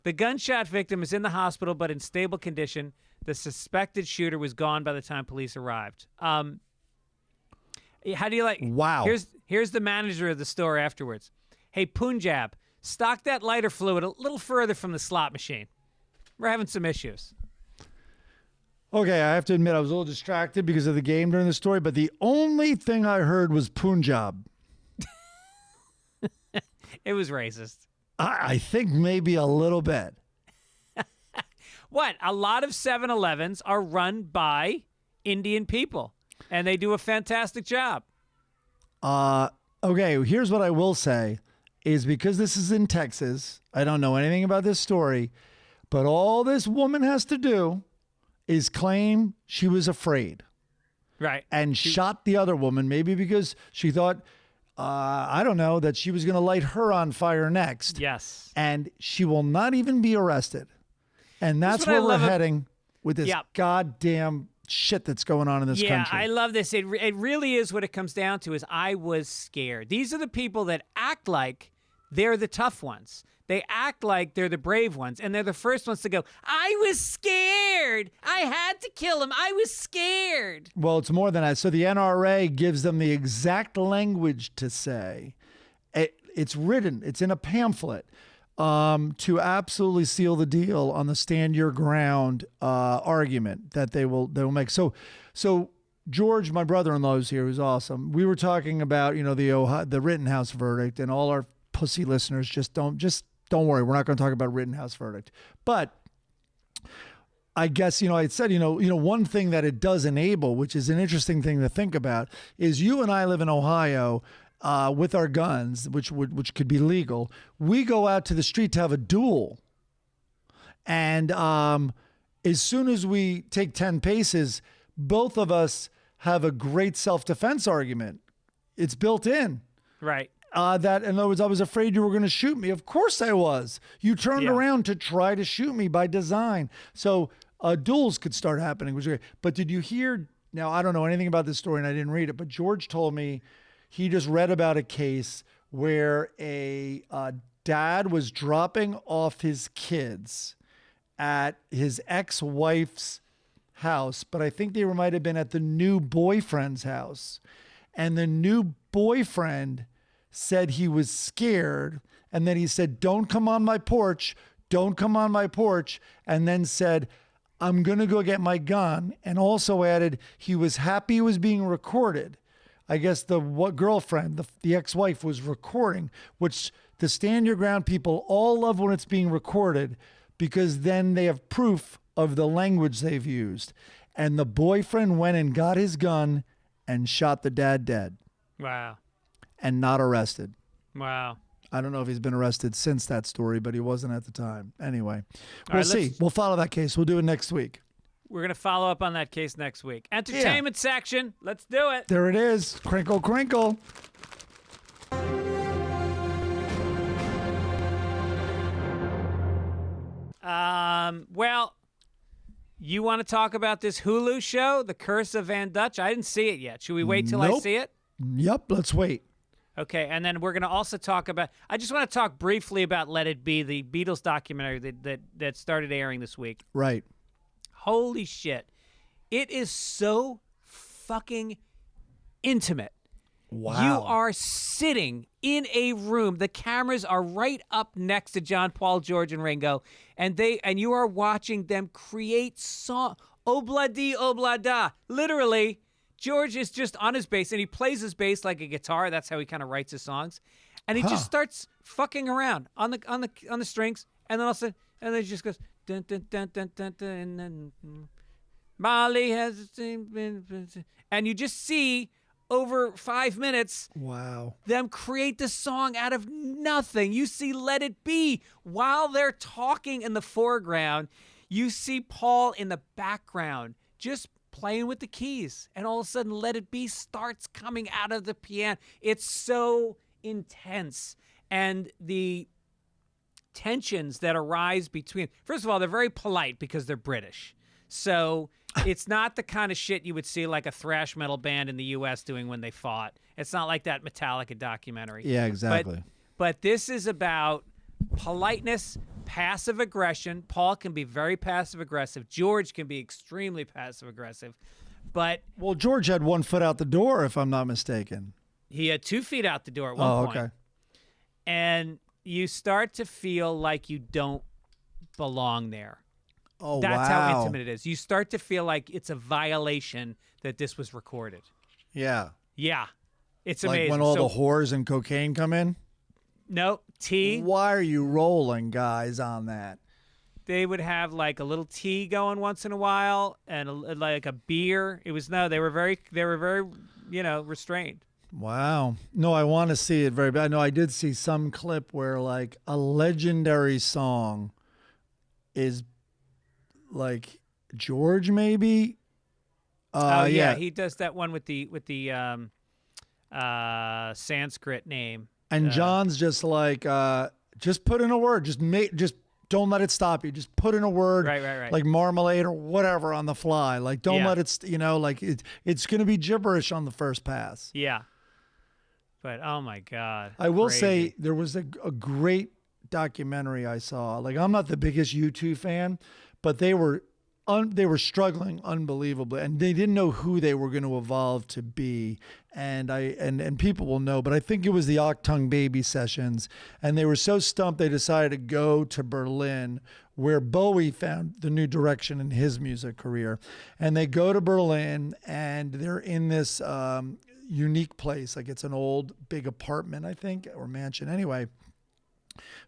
The gunshot victim is in the hospital, but in stable condition. The suspected shooter was gone by the time police arrived. How do you like? Wow. Here's the manager of the store afterwards. Hey, Punjab, stock that lighter fluid a little further from the slot machine. We're having some issues. Okay, I have to admit I was a little distracted because of the game during the story, but the only thing I heard was Punjab. It was racist. I think maybe a little bit. What? A lot of 7-Elevens are run by Indian people, and they do a fantastic job. Okay, here's what I will say is because this is in Texas, I don't know anything about this story, but all this woman has to do is claim she was afraid. Right. And shot the other woman, maybe because she thought, I don't know, that she was going to light her on fire next. Yes. And she will not even be arrested. And that's where we're heading with this goddamn shit that's going on in this country. Yeah, I love this. It really is what it comes down to is I was scared. These are the people that act like they're the tough ones. They act like they're the brave ones, and they're the first ones to go, I was scared. I had to kill him. I was scared. Well, it's more than that. So the NRA gives them the exact language to say. It's written. It's in a pamphlet to absolutely seal the deal on the stand your ground argument that they will make. So George, my brother-in-law, is here, who's awesome. We were talking about the Rittenhouse verdict, and all our pussy listeners don't worry. We're not going to talk about Rittenhouse verdict. But I guess, I said, one thing that it does enable, which is an interesting thing to think about, is you and I live in Ohio, with our guns, which could be legal. We go out to the street to have a duel. And as soon as we take 10 paces, both of us have a great self-defense argument. It's built in. Right. That, in other words, I was afraid you were going to shoot me. Of course I was. You turned around to try to shoot me by design. So duels could start happening. Which was great. But did you hear, now I don't know anything about this story and I didn't read it, but George told me he just read about a case where a dad was dropping off his kids at his ex-wife's house, but I think they might have been at the new boyfriend's house. And the new boyfriend said he was scared. And then he said, don't come on my porch. Don't come on my porch. And then said, I'm going to go get my gun. And also added, he was happy he was being recorded. I guess the girlfriend, the ex-wife, was recording, which the stand your ground people all love when it's being recorded because then they have proof of the language they've used. And the boyfriend went and got his gun and shot the dad dead. Wow. And not arrested. Wow. I don't know if he's been arrested since that story, but he wasn't at the time. Anyway, we'll right, see. We'll follow that case. We'll do it next week. We're going to follow up on that case next week. Entertainment section. Let's do it. There it is. Crinkle, crinkle. Well, you want to talk about this Hulu show, The Curse of Van Dutch? I didn't see it yet. Should we wait till I see it? Yep, let's wait. Okay, and then we're going to also talk about, I just want to talk briefly about Let It Be, the Beatles documentary that started airing this week. Right. Holy shit. It is so fucking intimate. Wow. You are sitting in a room. The cameras are right up next to John, Paul, George, and Ringo, and you are watching them create song. Obla-dee, obla-da. Literally, George is just on his bass, and he plays his bass like a guitar. That's how he kind of writes his songs, and he just starts fucking around on the strings, and then all of a sudden, and then he just goes dun dun dun dun dun dun, and then Molly has, and you just see over 5 minutes, wow, them create the song out of nothing. You see Let It Be while they're talking in the foreground. You see Paul in the background just playing with the keys, and all of a sudden Let It Be starts coming out of the piano. It's so intense, and the tensions that arise between, first of all, they're very polite because they're British, so it's not the kind of shit you would see like a thrash metal band in the U.S. doing when they fought. It's not like that Metallica documentary. Yeah, exactly. But this is about politeness, passive aggression. Paul can be very passive aggressive. George can be extremely passive aggressive. But well, George had 1 foot out the door, if I'm not mistaken. He had 2 feet out the door at one point. Okay. And you start to feel like you don't belong there. Oh, That's wow. how intimate it is. You start to feel like it's a violation that this was recorded. Yeah. Yeah. It's like amazing. when all the whores and cocaine come in? No, tea. Why are you rolling, guys, on that? They would have like a little tea going once in a while and like a beer. They were very, restrained. Wow. No, I want to see it very bad. No, I did see some clip where like a legendary song is like George maybe. Yeah, he does that one with the Sanskrit name. And John's just like just put in a word, just don't let it stop you. Just put in a word, right. like marmalade or whatever on the fly. Like don't let it, like it's going to be gibberish on the first pass. Yeah. But oh my God. I will crazy. say there was a great documentary I saw. Like I'm not the biggest U2 fan, but they were struggling unbelievably, and they didn't know who they were going to evolve to be. And people will know, but I think it was the Octung Baby sessions, and they were so stumped they decided to go to Berlin, where Bowie found the new direction in his music career. And they go to Berlin, and they're in this unique place, like it's an old big apartment, I think, or mansion. Anyway.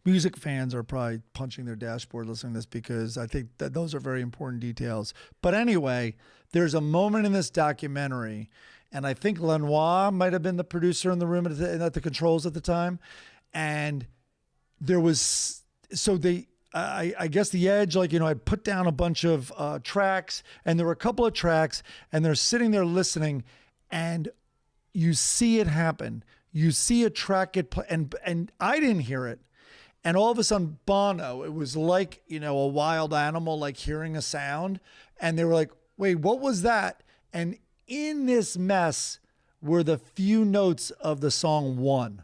Music fans are probably punching their dashboard listening to this because I think that those are very important details. But anyway, there's a moment in this documentary and I think Lenoir might have been the producer in the room at the controls at the time. And there was, I guess the Edge, I'd put down a bunch of tracks, and there were a couple of tracks, and they're sitting there listening, and you see it happen. You see a track get played, and I didn't hear it. And all of a sudden, Bono, it was like, a wild animal, like hearing a sound. And they were like, wait, what was that? And in this mess were the few notes of the song One.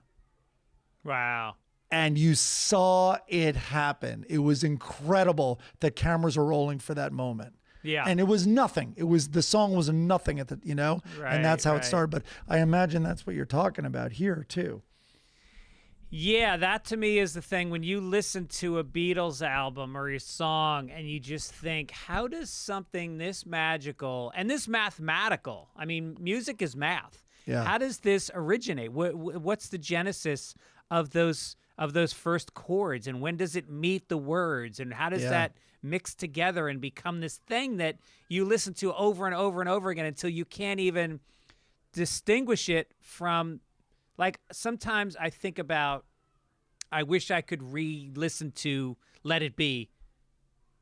Wow. And you saw it happen. It was incredible that cameras were rolling for that moment. Yeah. And it was nothing. The song was nothing at the, Right, and that's how it right. started. But I imagine that's what you're talking about here too. Yeah, that to me is the thing. When you listen to a Beatles album or a song and you just think, how does something this magical and this mathematical, I mean, music is math. Yeah. How does this originate? What's the genesis of those first chords, and when does it meet the words, and how does that mix together and become this thing that you listen to over and over and over again until you can't even distinguish it from, like, sometimes I think about, I wish I could re-listen to Let It Be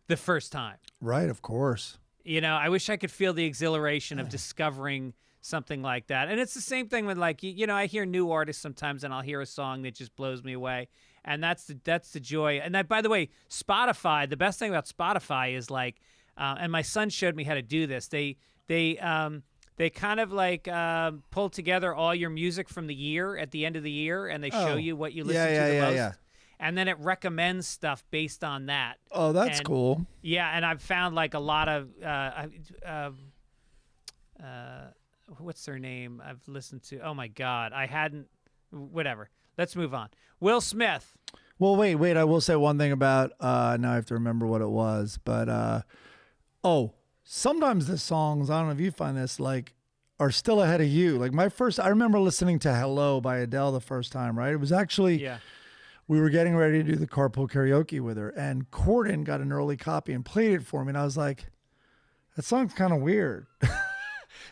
the first time. Right, of course. I wish I could feel the exhilaration of discovering something like that. And it's the same thing with, like, I hear new artists sometimes, and I'll hear a song that just blows me away. And that's the joy. And that, by the way, Spotify, the best thing about Spotify is, like, and my son showed me how to do this. They kind of like pull together all your music from the year at the end of the year, and they show you what you listen to the most. Yeah. And then it recommends stuff based on that. Oh, that's cool. Yeah, and I've found, like, a lot of what's their name? I've listened to. Oh my God, I hadn't. Whatever. Let's move on. Will Smith. Well, wait. I will say one thing about. Now I have to remember what it was, but sometimes the songs, I don't know if you find this, like, are still ahead of you. Like I remember listening to Hello by Adele the first time, right? It was actually, we were getting ready to do the carpool karaoke with her, and Corden got an early copy and played it for me. And I was like, that song's kind of weird.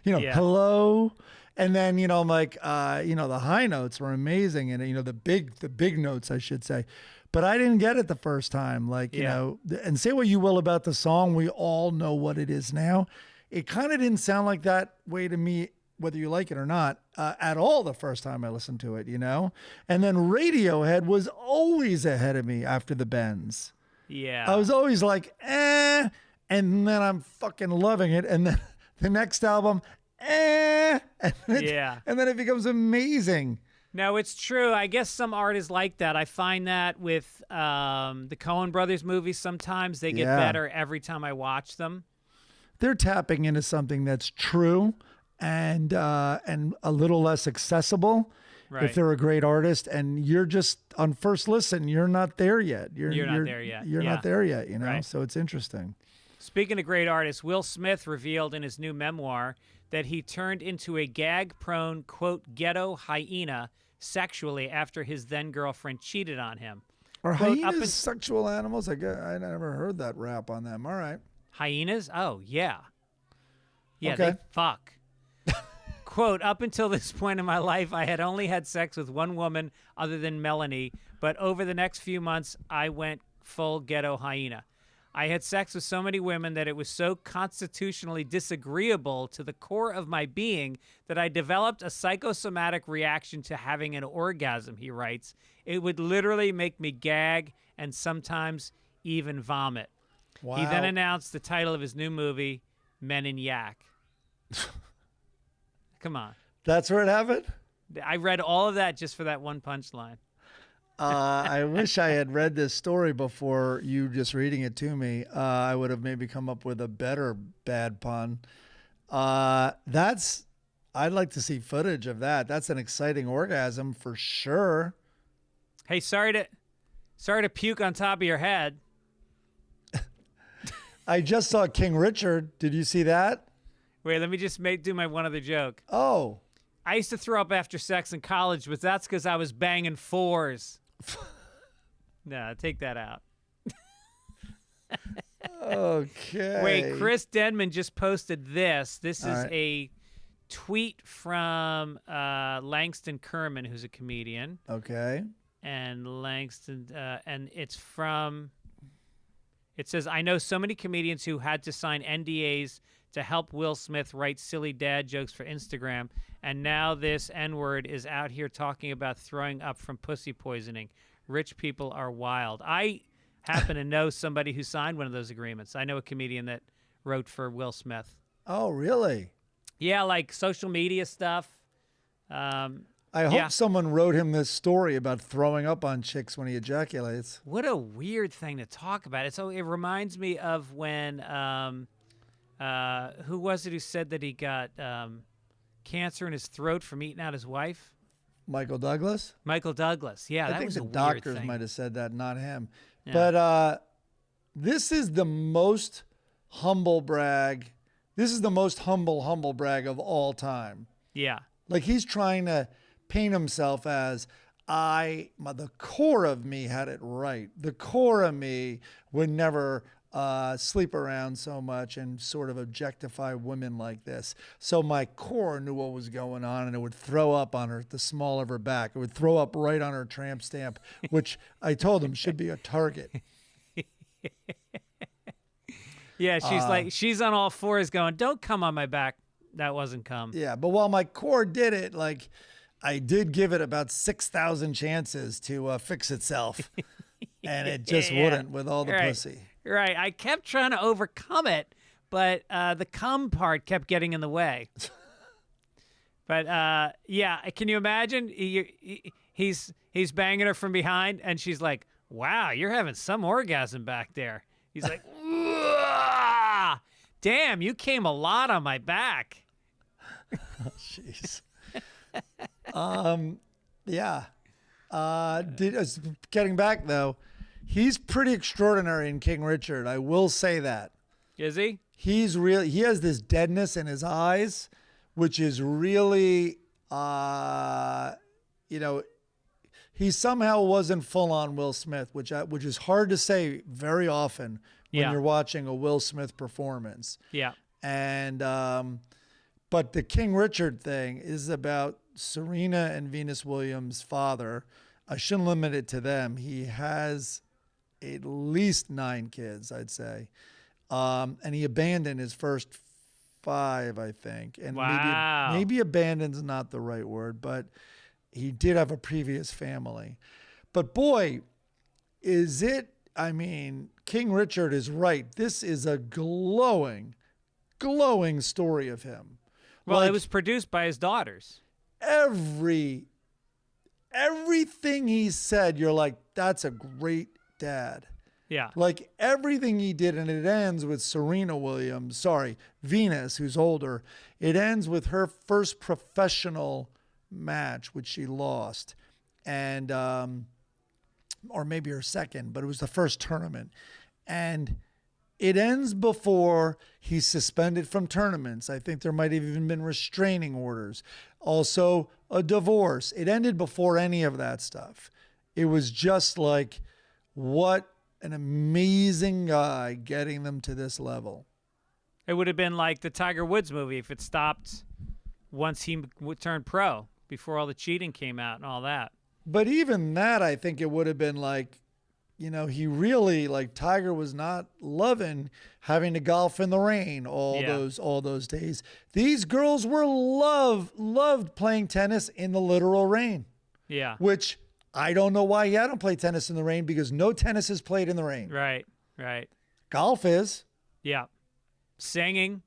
Hello. And then, I'm like, the high notes were amazing. And, the big notes, I should say. But I didn't get it the first time. Like, and say what you will about the song, we all know what it is now. It kind of didn't sound like that way to me, whether you like it or not, at all the first time I listened to it, And then Radiohead was always ahead of me after the Bends. Yeah. I was always like, and then I'm fucking loving it. And then the next album, and then it becomes amazing. No, it's true. I guess some artists like that. I find that with the Coen Brothers movies, sometimes they get better every time I watch them. They're tapping into something that's true and a little less accessible. Right. If they're a great artist, and you're just on first listen, you're not there yet. You're not there yet. You're not there yet. Right. So it's interesting. Speaking of great artists, Will Smith revealed in his new memoir that he turned into a gag-prone, quote, ghetto hyena sexually after his then-girlfriend cheated on him. Are hyenas sexual animals? I never heard that rap on them. All right. Hyenas? Oh, yeah. Yeah, okay. They fuck. Quote, up until this point in my life, I had only had sex with one woman other than Melanie, but over the next few months, I went full ghetto hyena. I had sex with so many women that it was so constitutionally disagreeable to the core of my being that I developed a psychosomatic reaction to having an orgasm, he writes. It would literally make me gag and sometimes even vomit. Wow. He then announced the title of his new movie, Men in Yak. Come on. That's where it happened? I read all of that just for that one punchline. I wish I had read this story before you just reading it to me. I would have maybe come up with a better bad pun. I'd like to see footage of that. That's an exciting orgasm for sure. Hey, sorry to puke on top of your head. I just saw King Richard. Did you see that? Wait, let me just do my one other joke. Oh. I used to throw up after sex in college, but that's because I was banging fours. No, take that out. Okay. Wait, Chris Denman just posted this. This is right. a tweet from Langston Kerman, who's a comedian. Okay. And Langston, and it's from, it says, I know so many comedians who had to sign NDAs to help Will Smith write silly dad jokes for Instagram, and now this N-word is out here talking about throwing up from pussy poisoning. Rich people are wild. I happen to know somebody who signed one of those agreements. I know a comedian that wrote for Will Smith. Oh, really? Yeah, like social media stuff. I hope someone wrote him this story about throwing up on chicks when he ejaculates. What a weird thing to talk about. It reminds me of when, who was it who said that he got cancer in his throat from eating out his wife? Michael Douglas? Michael Douglas. Yeah, I that think was the a weird doctors thing. might have said that, not him. Yeah. But this is the most humble brag. This is the most humble brag of all time. Yeah. Like he's trying to paint himself as the core of me had it right. The core of me would never sleep around so much and sort of objectify women like this. So my core knew what was going on, and it would throw up on her, the small of her back. It would throw up right on her tramp stamp, which I told him should be a target. Yeah, she's on all fours going, don't come on my back. That wasn't cum. Yeah, but while my core did it, like I did give it about 6,000 chances to fix itself, and it just wouldn't with all the pussy. Right. I kept trying to overcome it, but the cum part kept getting in the way. But yeah, can you imagine? He's banging her from behind, and she's like, "Wow, you're having some orgasm back there." He's like, "Damn, you came a lot on my back." Jeez. Yeah. Getting back though, he's pretty extraordinary in King Richard. I will say that. Is he? He's really, he has this deadness in his eyes, which is really, he somehow wasn't full on Will Smith, which is hard to say very often when you're watching a Will Smith performance. Yeah. And, but the King Richard thing is about Serena and Venus Williams' father. I shouldn't limit it to them. He has at least 9 kids, I'd say. And he abandoned his first 5, I think. And maybe abandoned's not the right word, but he did have a previous family. But boy, is it, I mean, King Richard is right. This is a glowing story of him. Well, it was produced by his daughters. Everything he said, you're like, that's a great dad. Yeah. Like everything he did, and it ends with Venus, who's older. It ends with her first professional match, which she lost. And, or maybe her second, but it was the first tournament. And it ends before he's suspended from tournaments. I think there might have even been restraining orders. Also, a divorce. It ended before any of that stuff. It was just like, what an amazing guy getting them to this level. It would have been like the Tiger Woods movie if it stopped once he turned pro, before all the cheating came out and all that. But even that, I think it would have been like, he really, like, Tiger was not loving having to golf in the rain all those days. These girls were loved playing tennis in the literal rain. Yeah. Which I don't know why don't play tennis in the rain, because no tennis is played in the rain. Right. Golf is. Yeah. Singing.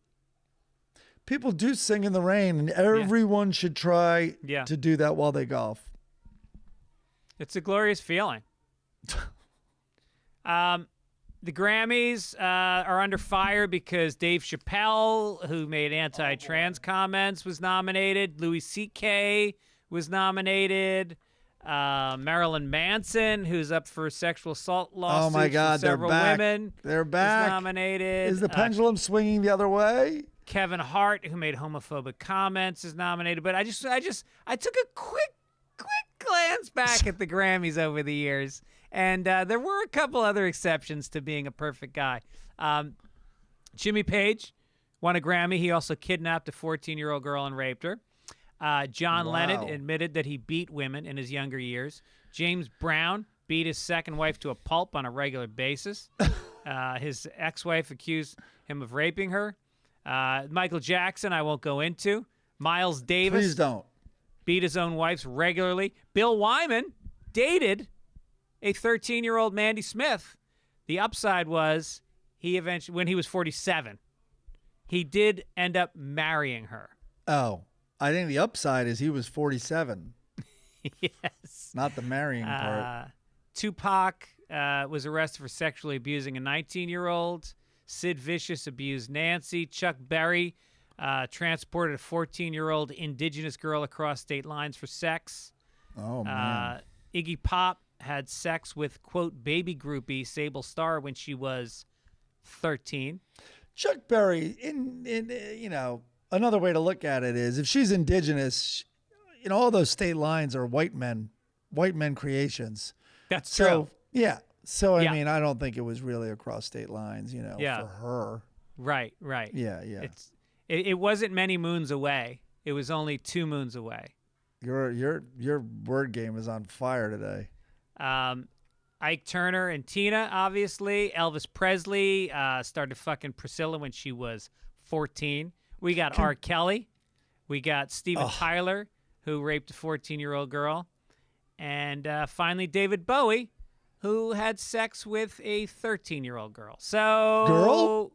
People do sing in the rain, and everyone should try to do that while they golf. It's a glorious feeling. The Grammys are under fire because Dave Chappelle, who made anti-trans comments, was nominated. Louis C.K. was nominated. Marilyn Manson, who's up for sexual assault lawsuits for several women. They're back. Was nominated. Is the pendulum swinging the other way? Kevin Hart, who made homophobic comments, is nominated. But I took a quick glance back at the Grammys over the years, and there were a couple other exceptions to being a perfect guy. Jimmy Page won a Grammy. He also kidnapped a 14-year-old girl and raped her. John Lennon admitted that he beat women in his younger years. James Brown beat his second wife to a pulp on a regular basis. His ex-wife accused him of raping her. Michael Jackson, I won't go into. Miles Davis. Please don't. Beat his own wives regularly. Bill Wyman dated a 13-year-old Mandy Smith. The upside was he eventually, when he was 47, he did end up marrying her. Oh, I think the upside is he was 47. Yes. Not the marrying part. Tupac was arrested for sexually abusing a 19-year-old. Sid Vicious abused Nancy. Chuck Berry transported a 14-year-old indigenous girl across state lines for sex. Oh, man. Iggy Pop had sex with, quote, baby groupie Sable Starr when she was 13. Chuck Berry, another way to look at it is if she's indigenous, all those state lines are white men creations. That's so, true. Yeah. So, I Yeah. mean, I don't think it was really across state lines, for her. Right. Yeah, yeah. It wasn't many moons away. It was only 2 moons away. Your word game is on fire today. Ike Turner and Tina, obviously. Elvis Presley started fucking Priscilla when she was 14. We got R. Kelly. We got Steven Tyler, who raped a 14-year-old girl. And finally, David Bowie, who had sex with a 13-year-old girl. So...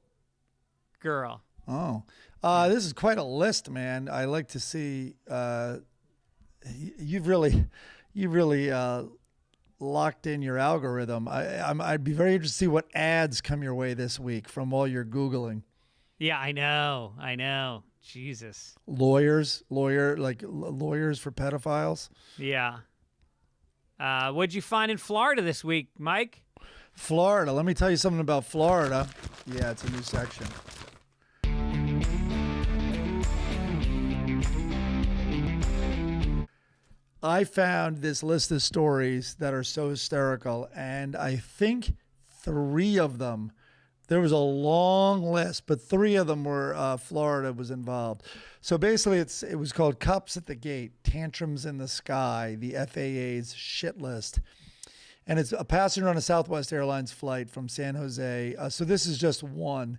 Girl. Oh. This is quite a list, man. I like to see... You've really locked in your algorithm. I'd be very interested to see what ads come your way this week from all your Googling. Yeah, I know. Jesus. Lawyers for pedophiles. Yeah. What'd you find in Florida this week, Mike? Florida. Let me tell you something about Florida. Yeah, it's a new section. I found this list of stories that are so hysterical, and I think 3 of them, there was a long list, but 3 of them were Florida was involved. So basically it was called Cops at the Gate, Tantrums in the Sky, the FAA's shit list. And it's a passenger on a Southwest Airlines flight from San Jose. So this is just one.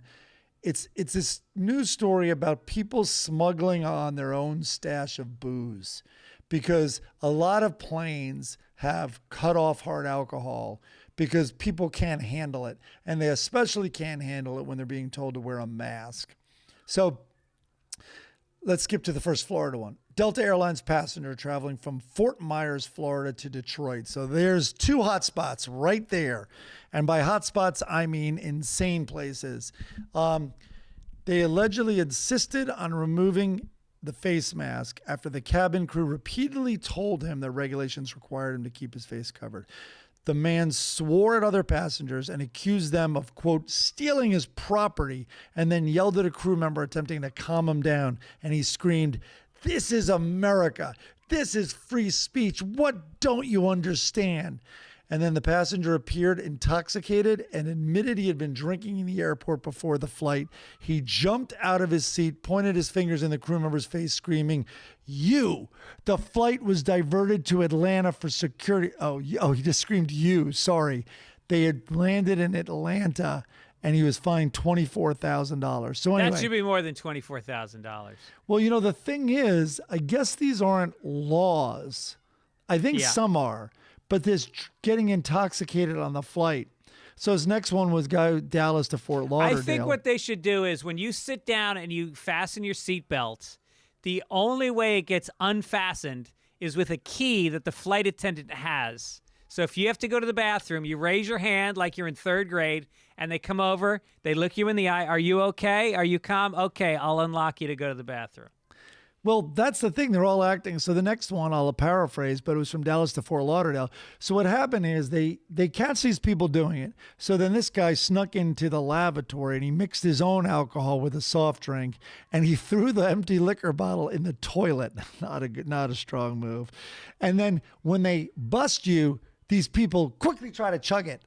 It's this news story about people smuggling on their own stash of booze, because a lot of planes have cut off hard alcohol because people can't handle it. And they especially can't handle it when they're being told to wear a mask. So let's skip to the first Florida one. Delta Airlines passenger traveling from Fort Myers, Florida to Detroit. So there's 2 hotspots right there. And by hotspots, I mean insane places. They allegedly insisted on removing the face mask after the cabin crew repeatedly told him that regulations required him to keep his face covered. The man swore at other passengers and accused them of, quote, stealing his property, and then yelled at a crew member attempting to calm him down. And he screamed, "This is America. This is free speech. What don't you understand?" And then the passenger appeared intoxicated and admitted he had been drinking in the airport before the flight. He jumped out of his seat, pointed his fingers in the crew member's face, screaming, "You! The flight was diverted to Atlanta for security." Oh, he just screamed, "You!" Sorry. They had landed in Atlanta, and he was fined $24,000. So anyway. That should be more than $24,000. Well, the thing is, I guess these aren't laws. I think some are. But this getting intoxicated on the flight. So his next one was Dallas to Fort Lauderdale. I think what they should do is when you sit down and you fasten your seatbelt, the only way it gets unfastened is with a key that the flight attendant has. So if you have to go to the bathroom, you raise your hand like you're in 3rd grade, and they come over, they look you in the eye. Are you okay? Are you calm? Okay, I'll unlock you to go to the bathroom. Well, that's the thing. They're all acting. So the next one, I'll paraphrase, but it was from Dallas to Fort Lauderdale. So what happened is they catch these people doing it. So then this guy snuck into the lavatory and he mixed his own alcohol with a soft drink, and he threw the empty liquor bottle in the toilet. Not a strong move. And then when they bust you, these people quickly try to chug it.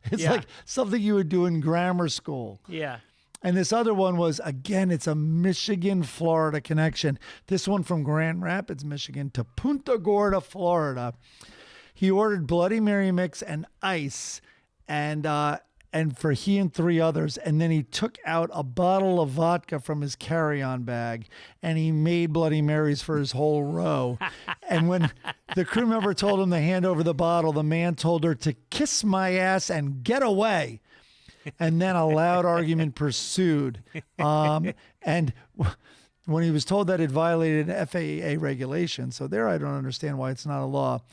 It's like something you would do in grammar school. Yeah. And this other one was, again, it's a Michigan-Florida connection. This one from Grand Rapids, Michigan to Punta Gorda, Florida. He ordered Bloody Mary mix and ice and for he and 3 others. And then he took out a bottle of vodka from his carry-on bag and he made Bloody Marys for his whole row. And when the crew member told him to hand over the bottle, the man told her to kiss my ass and get away. And then a loud argument pursued. And when he was told that it violated FAA regulations, so there I don't understand why it's not a law.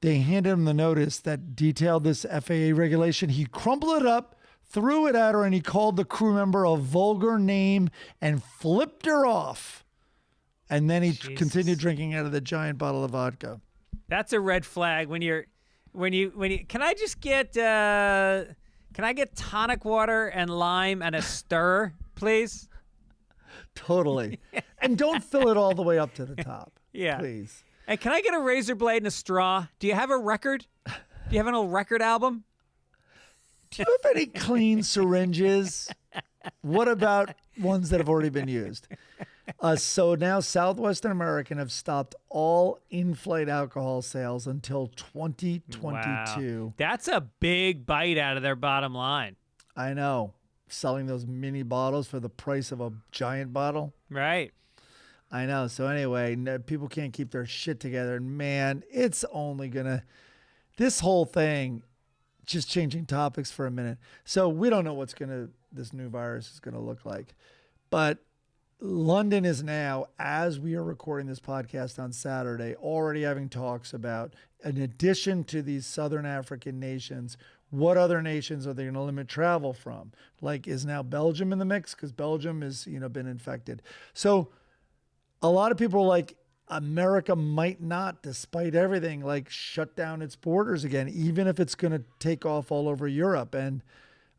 They handed him the notice that detailed this FAA regulation. He crumpled it up, threw it at her, and he called the crew member a vulgar name and flipped her off. And then he continued drinking out of the giant bottle of vodka. That's a red flag when you can I just get can I get tonic water and lime and a stir, please? Totally. And don't fill it all the way up to the top. Yeah. Please. And can I get a razor blade and a straw? Do you have a record? Do you have an old record album? Do you have any clean syringes? What about ones that have already been used? So now Southwestern American have stopped all in-flight alcohol sales until 2022. Wow. That's a big bite out of their bottom line. I know. Selling those mini bottles for the price of a giant bottle. Right. I know. So anyway, people can't keep their shit together. And man, it's only going to, this whole thing, just changing topics for a minute. So we don't know what's this new virus is going to look like. But London is now, as we are recording this podcast on Saturday, already having talks about, in addition to these Southern African nations, what other nations are they going to limit travel from? Like, is now Belgium in the mix? Because Belgium has, been infected. So a lot of people are like, America might not, despite everything, like shut down its borders again, even if it's going to take off all over Europe. And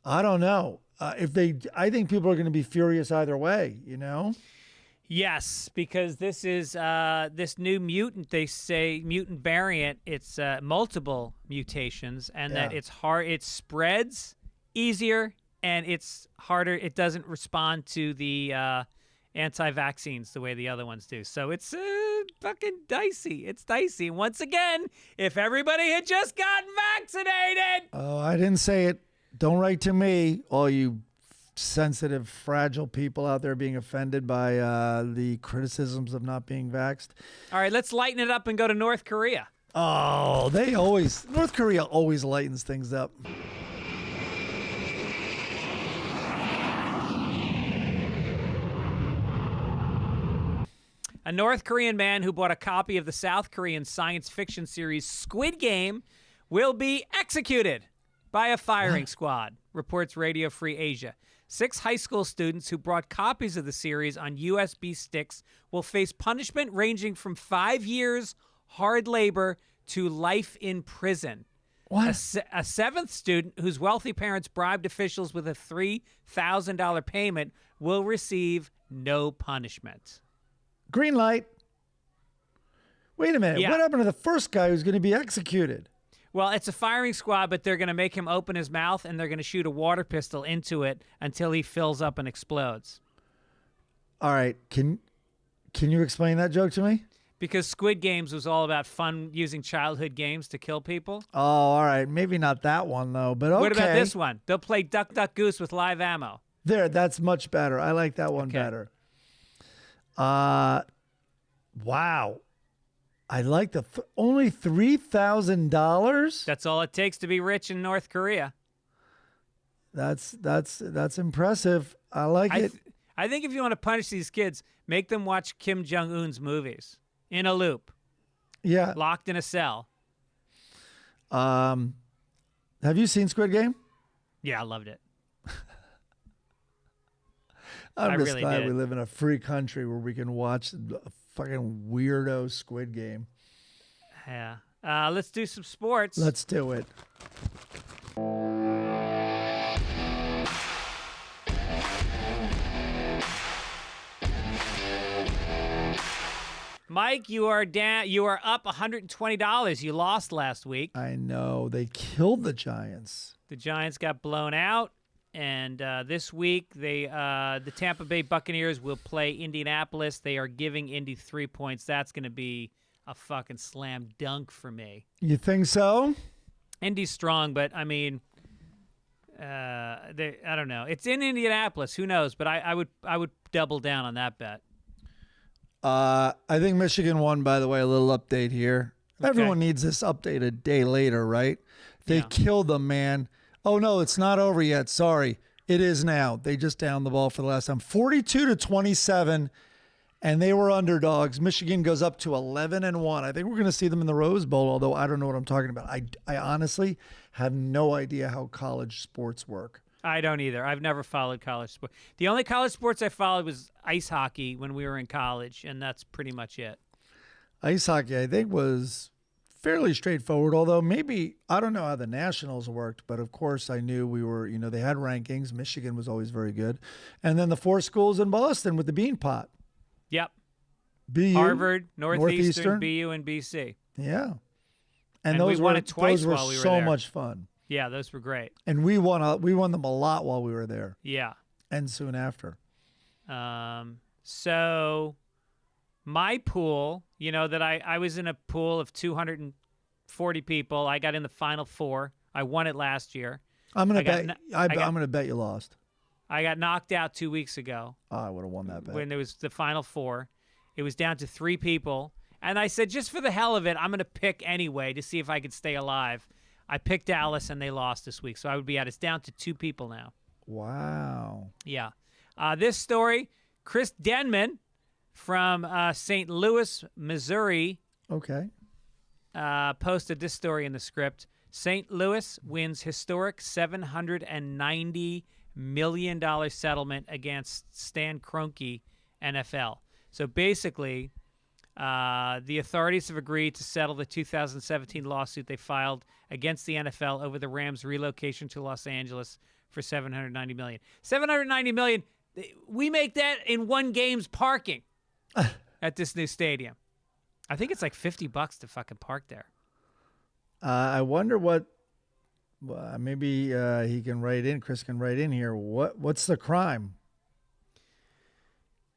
I don't know. I think people are going to be furious either way, Yes, because this is this new mutant, they say, mutant variant. It's multiple mutations, and that it's hard. It spreads easier, and it's harder. It doesn't respond to the anti-vaccines the way the other ones do. So it's fucking dicey. It's dicey. Once again, if everybody had just gotten vaccinated. Oh, I didn't say it. Don't write to me, all you sensitive, fragile people out there being offended by the criticisms of not being vaxxed. All right, let's lighten it up and go to North Korea. Oh, North Korea always lightens things up. A North Korean man who bought a copy of the South Korean science fiction series Squid Game will be executed by a firing squad, reports Radio Free Asia. 6 high school students who brought copies of the series on USB sticks will face punishment ranging from 5 years hard labor to life in prison. What? A 7th student whose wealthy parents bribed officials with a $3,000 payment will receive no punishment. Green light. Wait a minute. Yeah. What happened to the first guy who's going to be executed? Well, it's a firing squad, but they're going to make him open his mouth, and they're going to shoot a water pistol into it until he fills up and explodes. All right. Can you explain that joke to me? Because Squid Games was all about fun using childhood games to kill people. Oh, all right. Maybe not that one, though, but okay. What about this one? They'll play Duck, Duck, Goose with live ammo. There, that's much better. I like that one better. Wow. I like only $3,000. That's all it takes to be rich in North Korea. That's impressive. I like it. I think if you want to punish these kids, make them watch Kim Jong-un's movies in a loop. Yeah. Locked in a cell. Have you seen Squid Game? Yeah, I loved it. I'm just really glad did. we live in a free country where we can watch a fucking weirdo Squid Game. Yeah. Let's do some sports. Let's do it. Mike, you are down. You are up $120. You lost last week. I know. They killed the Giants. The Giants got blown out. And this week, the Tampa Bay Buccaneers will play Indianapolis. They are giving Indy 3 points. That's going to be a fucking slam dunk for me. You think so? Indy's strong, but I mean, I don't know. It's in Indianapolis. Who knows? But I would double down on that bet. I think Michigan won, by the way. A little update here. Okay. Everyone needs this update a day later, right? They killed them, man. Oh, no, it's not over yet. Sorry. It is now. They just downed the ball for the last time. 42-27, and they were underdogs. Michigan goes up to 11-1. I think we're going to see them in the Rose Bowl, although I don't know what I'm talking about. I honestly have no idea how college sports work. I don't either. I've never followed college sports. The only college sports I followed was ice hockey when we were in college, and that's pretty much it. Ice hockey, I think, was fairly straightforward, although maybe, I don't know how the Nationals worked, but of course I knew we were, they had rankings. Michigan was always very good. And then the 4 schools in Boston with the Bean Pot. Yep. BU, Harvard, Northeastern, BU, and BC. Yeah. And we those won were, it twice those were while we were so there. much fun. Yeah, those were great. And we won them a lot while we were there. Yeah. And soon after. So my pool, that I was in a pool of 240 people. I got in the final 4. I won it last year. I'm gonna bet you lost. I got knocked out 2 weeks ago. Oh, I would have won that bet. When there was the final 4. It was down to 3 people. And I said, just for the hell of it, I'm going to pick anyway to see if I could stay alive. I picked Dallas, and they lost this week. So I would be out. It's down to 2 people now. Wow. Yeah. This story, Chris Denman from St. Louis, Missouri. Okay. Posted this story in the script. St. Louis wins historic $790 million settlement against Stan Kroenke, NFL. So basically, the authorities have agreed to settle the 2017 lawsuit they filed against the NFL over the Rams' relocation to Los Angeles for $790 million. $790 million, we make that in one game's parking at this new stadium. I think it's like $50 to fucking park there. I wonder what. Maybe he can write in. Chris can write in here. What's the crime?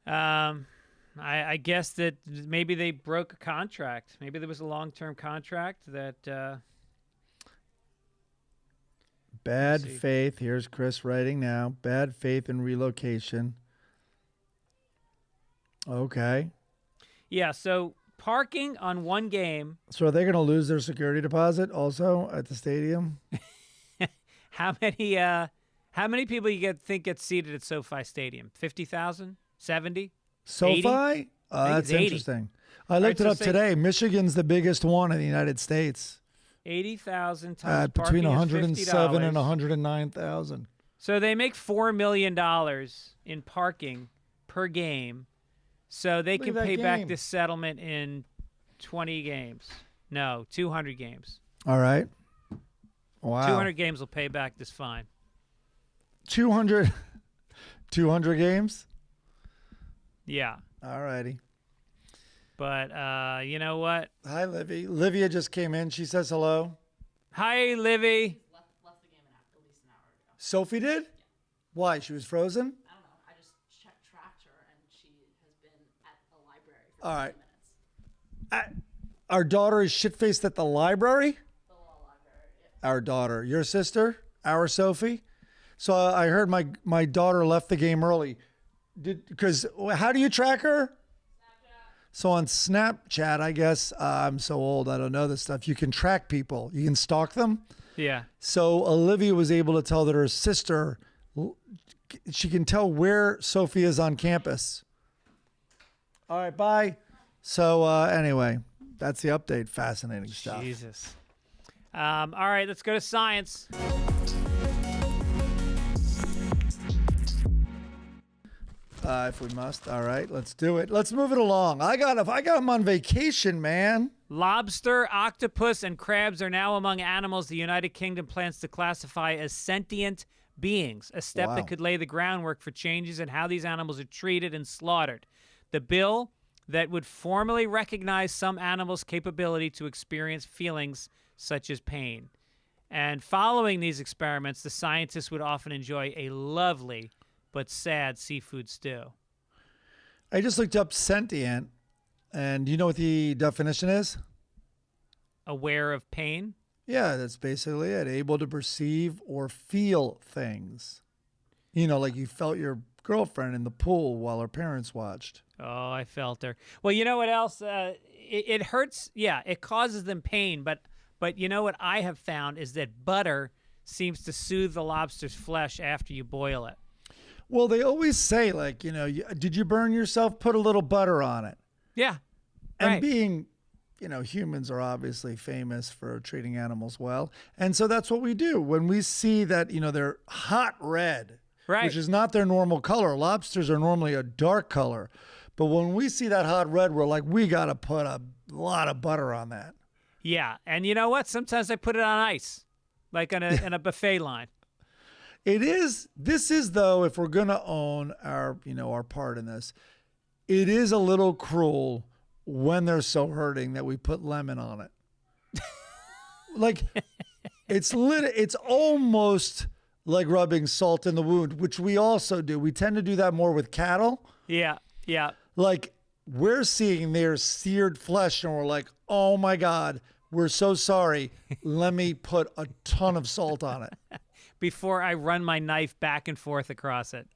I guess that maybe they broke a contract. Maybe there was a long-term contract that. Bad faith. Here's Chris writing now. Bad faith in relocation. Okay. Yeah. So parking on one game. So are they going to lose their security deposit also at the stadium? How many people you think get seated at SoFi Stadium? 50,000? 70? SoFi? 80? That's 80. Interesting. I looked it up today. Michigan's the biggest one in the United States. 80,000 times between parking 107 is and 109,000. So they make $4 million in parking per game. So they can pay back this settlement in 20 games. No, 200 games. All right. Wow. 200 games will pay back this fine. 200 games? Yeah. All righty. But you know what? Hi, Livy. Livia just came in. She says hello. Hi, Livy. Left the game at least an hour ago. Sophie did? Yeah. Why? She was frozen? I don't know. I just tracked her, and she has been at the library for All right. 10 minutes. Our daughter is shit-faced at the library? The law library, yeah. Our daughter. Your sister? Our Sophie? So I heard my daughter left the game early. Because how do you track her? So on Snapchat, I guess, I'm so old, I don't know this stuff. You can track people. You can stalk them. Yeah. So Olivia was able to tell that her sister, she can tell where Sophie is on campus. All right, bye. So anyway, that's the update. Fascinating stuff. Jesus. All right, let's go to science. If we must. All right, let's do it. Let's move it along. I got them on vacation, man. Lobster, octopus, and crabs are now among animals the United Kingdom plans to classify as sentient beings, a step Wow. that could lay the groundwork for changes in how these animals are treated and slaughtered. The bill that would formally recognize some animals' capability to experience feelings such as pain. And following these experiments, the scientists would often enjoy a lovely but sad seafood stew. I just looked up sentient, and do you know what the definition is? Aware of pain? Yeah, that's basically it. Able to perceive or feel things. You know, like you felt your girlfriend in the pool while her parents watched. Oh, I felt her. Well, you know what else? It hurts. Yeah, it causes them pain. But you know what I have found is that butter seems to soothe the lobster's flesh after you boil it. Well, they always say, like, you know, did you burn yourself? Put a little butter on it. Yeah. And right. being, you know, humans are obviously famous for treating animals well. And so that's what we do. When we see that, you know, they're hot red, Right. which is not their normal color. Lobsters are normally a dark color. But when we see that hot red, we're like, we got to put a lot of butter on that. Yeah. And you know what? Sometimes I put it on ice, like in a buffet line. This is though, if we're going to own our, you know, our part in this, it is a little cruel when they're so hurting that we put lemon on it. Like it's almost like rubbing salt in the wound, which we also do. We tend to do that more with cattle. Yeah. Yeah. Like we're seeing their seared flesh and we're like, oh my God, we're so sorry. Let me put a ton of salt on it. Before I run my knife back and forth across it.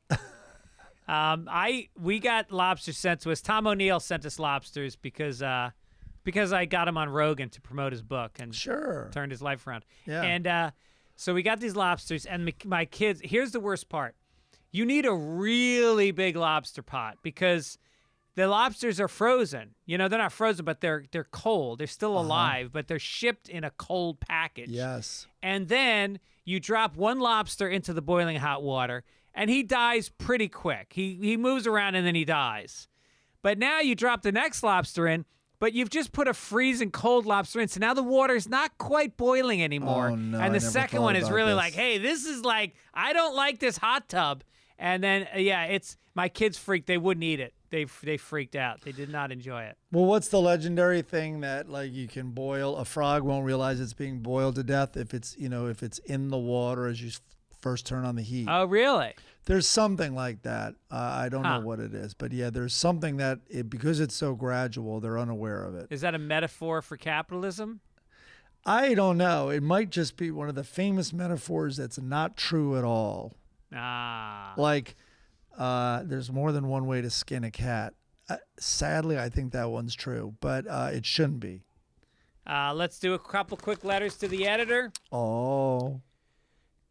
We got lobsters sent to us. Tom O'Neill sent us lobsters because I got him on Rogan to promote his book and Sure. turned his life around. Yeah. And so we got these lobsters, and my kids. Here's the worst part: you need a really big lobster pot because the lobsters are frozen. You know, they're not frozen, but they're cold. They're still alive, but they're shipped in a cold package. Yes. And then you drop one lobster into the boiling hot water, and he dies pretty quick. He moves around, and then he dies. But now you drop the next lobster in, but you've just put a freezing cold lobster in, so now the water's not quite boiling anymore. Oh, no, and I the never second thought one is about really this. like, hey, this is like, I don't like this hot tub. And then, it's my kids freaked. They wouldn't eat it. They freaked out. They did not enjoy it. Well, what's the legendary thing that like you can boil? A frog won't realize it's being boiled to death if it's in the water as you first turn on the heat. Oh, really? There's something like that. I don't know what it is, but yeah, there's something that because it's so gradual, they're unaware of it. Is that a metaphor for capitalism? I don't know. It might just be one of the famous metaphors that's not true at all. Ah. Like, there's more than one way to skin a cat. Sadly, I think that one's true, but it shouldn't be. Let's do a couple quick letters to the editor. Oh.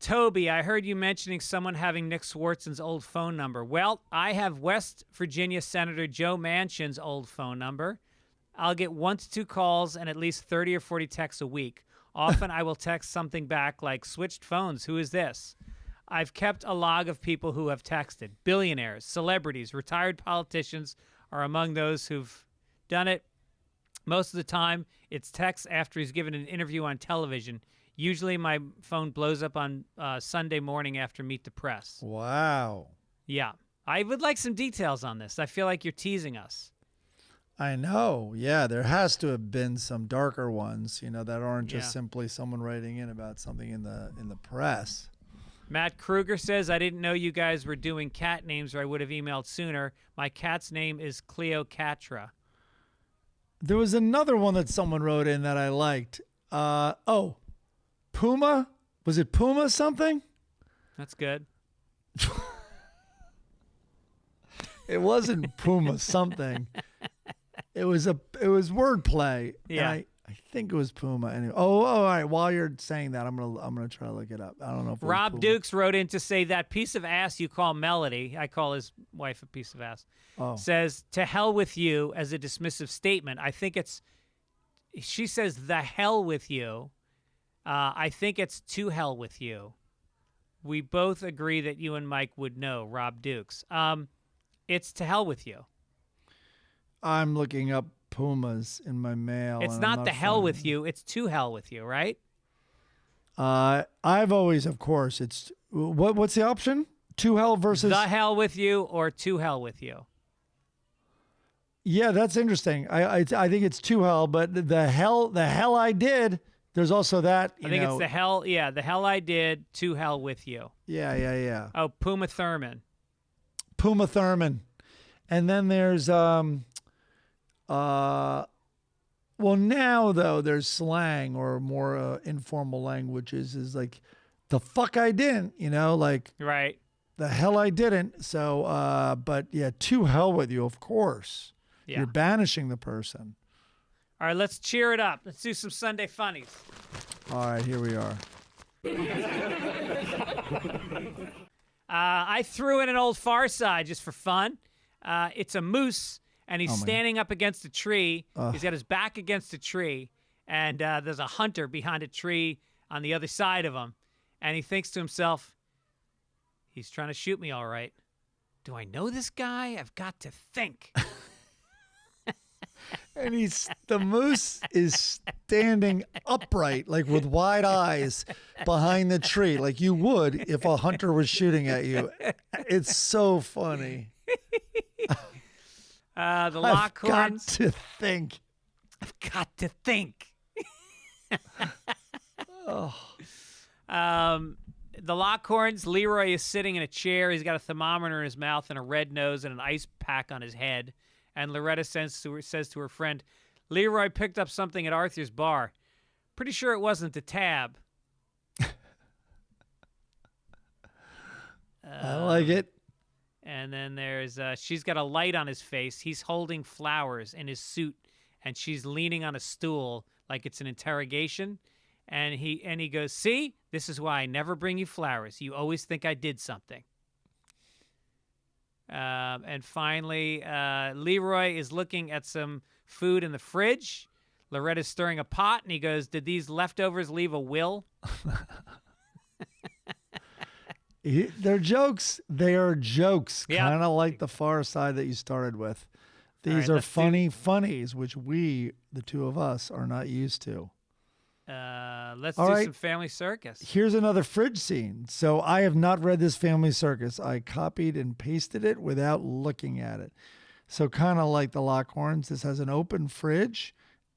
Toby, I heard you mentioning someone having Nick Swartzen's old phone number. Well, I have West Virginia Senator Joe Manchin's old phone number. I'll get 1 to 2 calls and at least 30 or 40 texts a week. Often I will text something back like, switched phones, who is this? I've kept a log of people who have texted. Billionaires, celebrities, retired politicians are among those who've done it. Most of the time, it's texts after he's given an interview on television. Usually my phone blows up on Sunday morning after Meet the Press. Wow. Yeah. I would like some details on this. I feel like you're teasing us. I know. Yeah, there has to have been some darker ones, that aren't just Yeah. simply someone writing in about something in the press. Matt Kruger says, I didn't know you guys were doing cat names or I would have emailed sooner. My cat's name is Cleocatra. There was another one that someone wrote in that I liked. Puma? Was it Puma something? That's good. It wasn't Puma something. It was wordplay. Yeah. And I think it was Puma anyway. Oh, all right. While you're saying that, I'm gonna try to look it up. I don't know if it was Rob Puma. Dukes wrote in to say that piece of ass you call Melody, I call his wife a piece of ass, says, to hell with you as a dismissive statement. I think she says, the hell with you. I think it's to hell with you. We both agree that you and Mike would know, Rob Dukes. It's to hell with you. I'm looking up Pumas in my mail. It's and not I'm the hell finding with you. It's to hell with you, right? I've always, of course, it's what's the option? To hell versus The hell with you or to hell with you. Yeah, that's interesting. I think it's to hell, but the hell I did. There's also that. I think it's the hell. Yeah, the hell I did to hell with you. Yeah. Oh, Puma Thurman. And then there's well, now though there's slang or more informal languages is like the fuck I didn't, like Right. the hell I didn't. So but yeah, to hell with you, of course. Yeah. You're banishing the person. All right, let's cheer it up. Let's do some Sunday funnies. All right, here we are. I threw in an old Far Side just for fun. It's a moose, and he's standing up against a tree. He's got his back against a tree, and there's a hunter behind a tree on the other side of him. And he thinks to himself, he's trying to shoot me all right. Do I know this guy? I've got to think. And the moose is standing upright, like with wide eyes behind the tree, like you would if a hunter was shooting at you. It's so funny. The Lockhorns. I've got to think. I've got to think. Oh. The Lockhorns, Leroy is sitting in a chair. He's got a thermometer in his mouth and a red nose and an ice pack on his head. And Loretta says to her friend, Leroy picked up something at Arthur's bar. Pretty sure it wasn't the tab. I like it. And then there's, she's got a light on his face. He's holding flowers in his suit, and she's leaning on a stool like it's an interrogation. And he goes, see, this is why I never bring you flowers. You always think I did something. And finally, Leroy is looking at some food in the fridge. Loretta's stirring a pot, and he goes, did these leftovers leave a will? They're jokes. They are jokes, Yeah. kind of like the Far Side that you started with. These right, are funnies, which we, the two of us, are not used to. Let's All do right. some Family Circus. Here's another fridge scene. So I have not read this Family Circus. I copied and pasted it without looking at it. So kind of like the Lockhorns, this has an open fridge,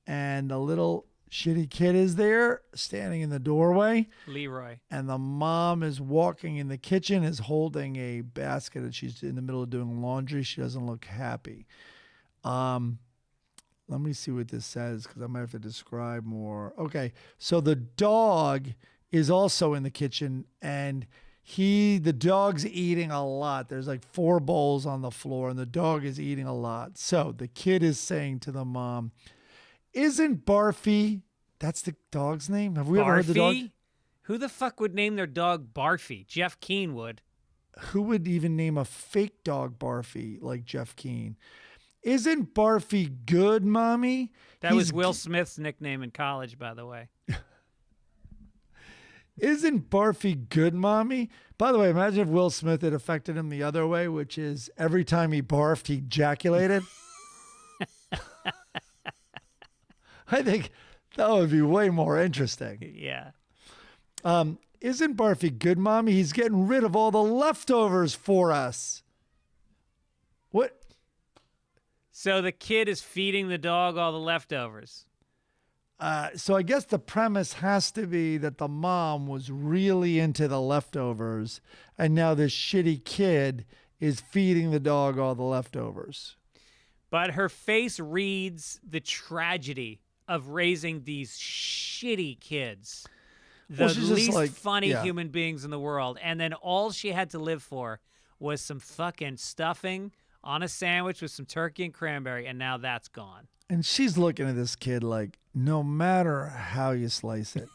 and a little shitty kid is there standing in the doorway. Leroy. And the mom is walking in the kitchen, is holding a basket, and she's in the middle of doing laundry. She doesn't look happy. Let me see what this says, because I might have to describe more. Okay, so the dog is also in the kitchen, and the dog's eating a lot. There's like 4 bowls on the floor, and the dog is eating a lot. So the kid is saying to the mom, isn't Barfy, that's the dog's name? Have we ever heard the dog? Barfy? Who the fuck would name their dog Barfy? Jeff Keane would. Who would even name a fake dog Barfy like Jeff Keane? Isn't Barfy good, Mommy? That was Will Smith's nickname in college, by the way. Isn't Barfy good, Mommy? By the way, imagine if Will Smith had affected him the other way, which is every time he barfed, he ejaculated. I think that would be way more interesting. Yeah. Isn't Barfy good, Mommy? He's getting rid of all the leftovers for us. What? So the kid is feeding the dog all the leftovers. So I guess the premise has to be that the mom was really into the leftovers, and now this shitty kid is feeding the dog all the leftovers. But her face reads the tragedy of raising these shitty kids. The Well, she's just least like, funny yeah. human beings in the world. And then all she had to live for was some fucking stuffing on a sandwich with some turkey and cranberry, and now that's gone. And she's looking at this kid like, no matter how you slice it,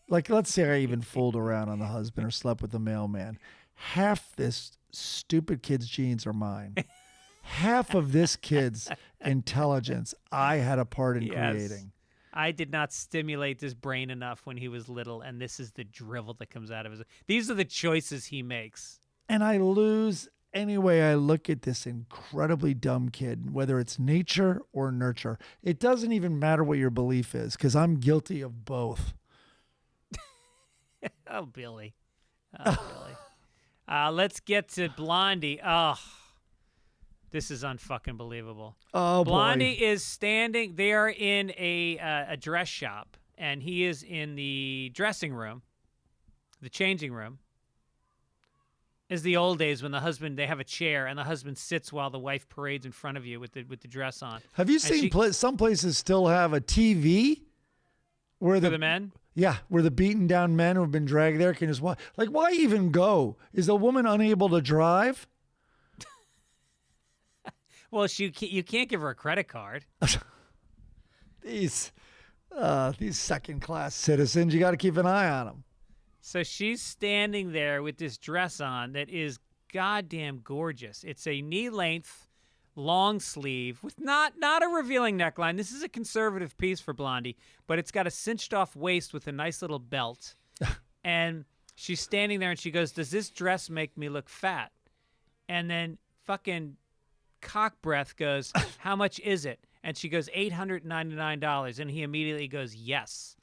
like, let's say I even fooled around on the husband or slept with the mailman. Half this stupid kid's genes are mine. Half of this kid's intelligence I had a part in creating. I did not stimulate this brain enough when he was little, and this is the drivel that comes out of his. These are the choices he makes. And I lose any way I look at this incredibly dumb kid, whether it's nature or nurture. It doesn't even matter what your belief is, because I'm guilty of both. Oh, Billy. Oh, Billy. Let's get to Blondie. Oh, this is unfucking believable. Oh, Blondie boy. is standing. They are in a dress shop, and he is in the dressing room, the changing room. Is the old days when the husband, they have a chair and the husband sits while the wife parades in front of you with the dress on. Have you seen some places still have a TV where the men? Yeah, where the beaten down men who have been dragged there can just watch. Like, why even go? Is the woman unable to drive? Well, you can't give her a credit card. These second-class citizens, you got to keep an eye on them. So she's standing there with this dress on that is goddamn gorgeous. It's a knee-length, long sleeve with not a revealing neckline. This is a conservative piece for Blondie, but it's got a cinched-off waist with a nice little belt. And she's standing there and she goes, "Does this dress make me look fat?" And then fucking cock breath goes, "How much is it?" And she goes, $899. And he immediately goes, "Yes."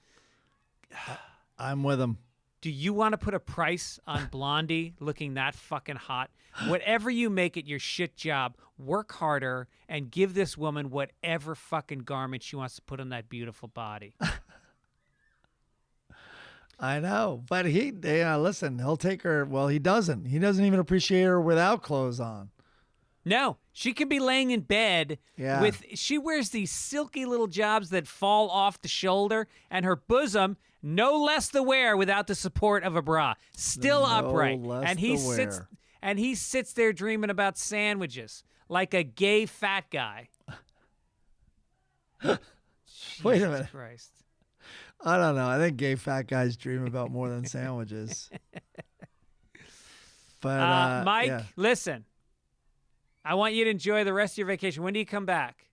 I'm with him. Do you want to put a price on Blondie looking that fucking hot? Whatever you make it your shit job, work harder and give this woman whatever fucking garment she wants to put on that beautiful body. I know, but listen, he'll take her. Well, he doesn't. He doesn't even appreciate her without clothes on. No, she could be laying in bed she wears these silky little jobs that fall off the shoulder, and her bosom no less the wear without the support of a bra, still upright. And he sits there dreaming about sandwiches like a gay fat guy. Wait a minute. Christ. I don't know. I think gay fat guys dream about more than sandwiches. But Mike, listen. I want you to enjoy the rest of your vacation. When do you come back?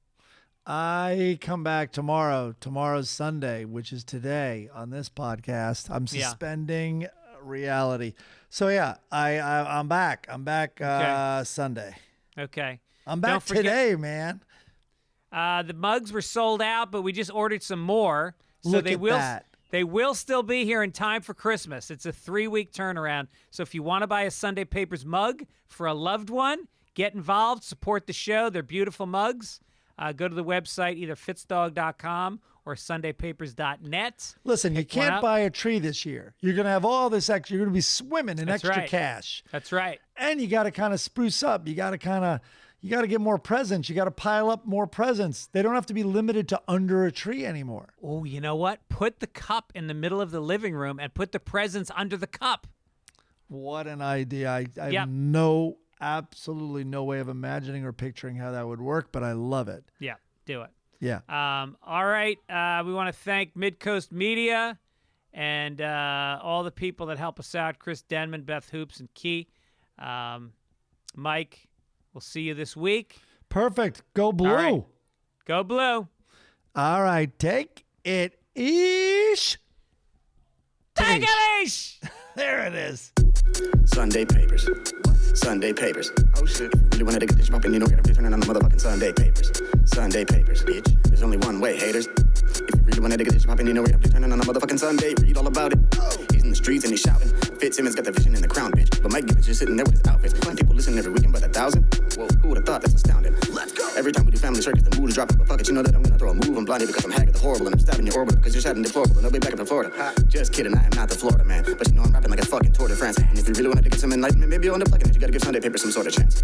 I come back tomorrow. Tomorrow's Sunday, which is today on this podcast. I'm suspending reality. So yeah, I'm back. I'm back Sunday. Okay. I'm back today, man. The mugs were sold out, but we just ordered some more. So Look at that. They will still be here in time for Christmas. It's a 3-week turnaround. So if you want to buy a Sunday Papers mug for a loved one, get involved, support the show. They're beautiful mugs. Go to the website, either fitzdog.com or sundaypapers.net. Listen, you can't buy a tree this year. You're going to have all this extra. You're going to be swimming in extra cash. That's right. And you got to kind of spruce up. You got to get more presents. You got to pile up more presents. They don't have to be limited to under a tree anymore. Oh, you know what? Put the cup in the middle of the living room and put the presents under the cup. What an idea. I have absolutely no way of imagining or picturing how that would work, but I love it. Yeah, do it. Yeah. All right. We want to thank Midcoast Media and all the people that help us out, Chris Denman, Beth Hoops, and Key. Mike, we'll see you this week. Perfect. Go Blue. All right. Go Blue. All right. Take it ish. Take it ish. There it is. Sunday Papers. Sunday Papers. Oh shit. If you really wanna get this poppin', you know you gotta be turning on the motherfucking Sunday Papers. Sunday Papers, bitch. There's only one way, haters. If you really wanna get this poppin', you know you gotta be turning on the motherfucking Sunday. Read all about it. He's in the streets and he's shouting. Fitzsimmons got the vision and the crown, bitch. But Mike Gibbons just sitting there with his outfits. Blind people listen every weekend by the 1,000. Whoa, who would've thought? That's astounding. Let's go. Every time we do family circus, the mood is dropping. But fuck it, you know that I'm gonna throw a move. I'm blinded because I'm haggard, the horrible, and I'm stabbing your orbit because you're shouting deplorable. And I'll be back up in Florida. Just kidding, I am not the Florida man. But you know I'm rapping like a fucking Tour de France. And if you really wanna get some enlightenment, maybe you'll end up liking it. You gotta give Sunday Papers some sort of chance.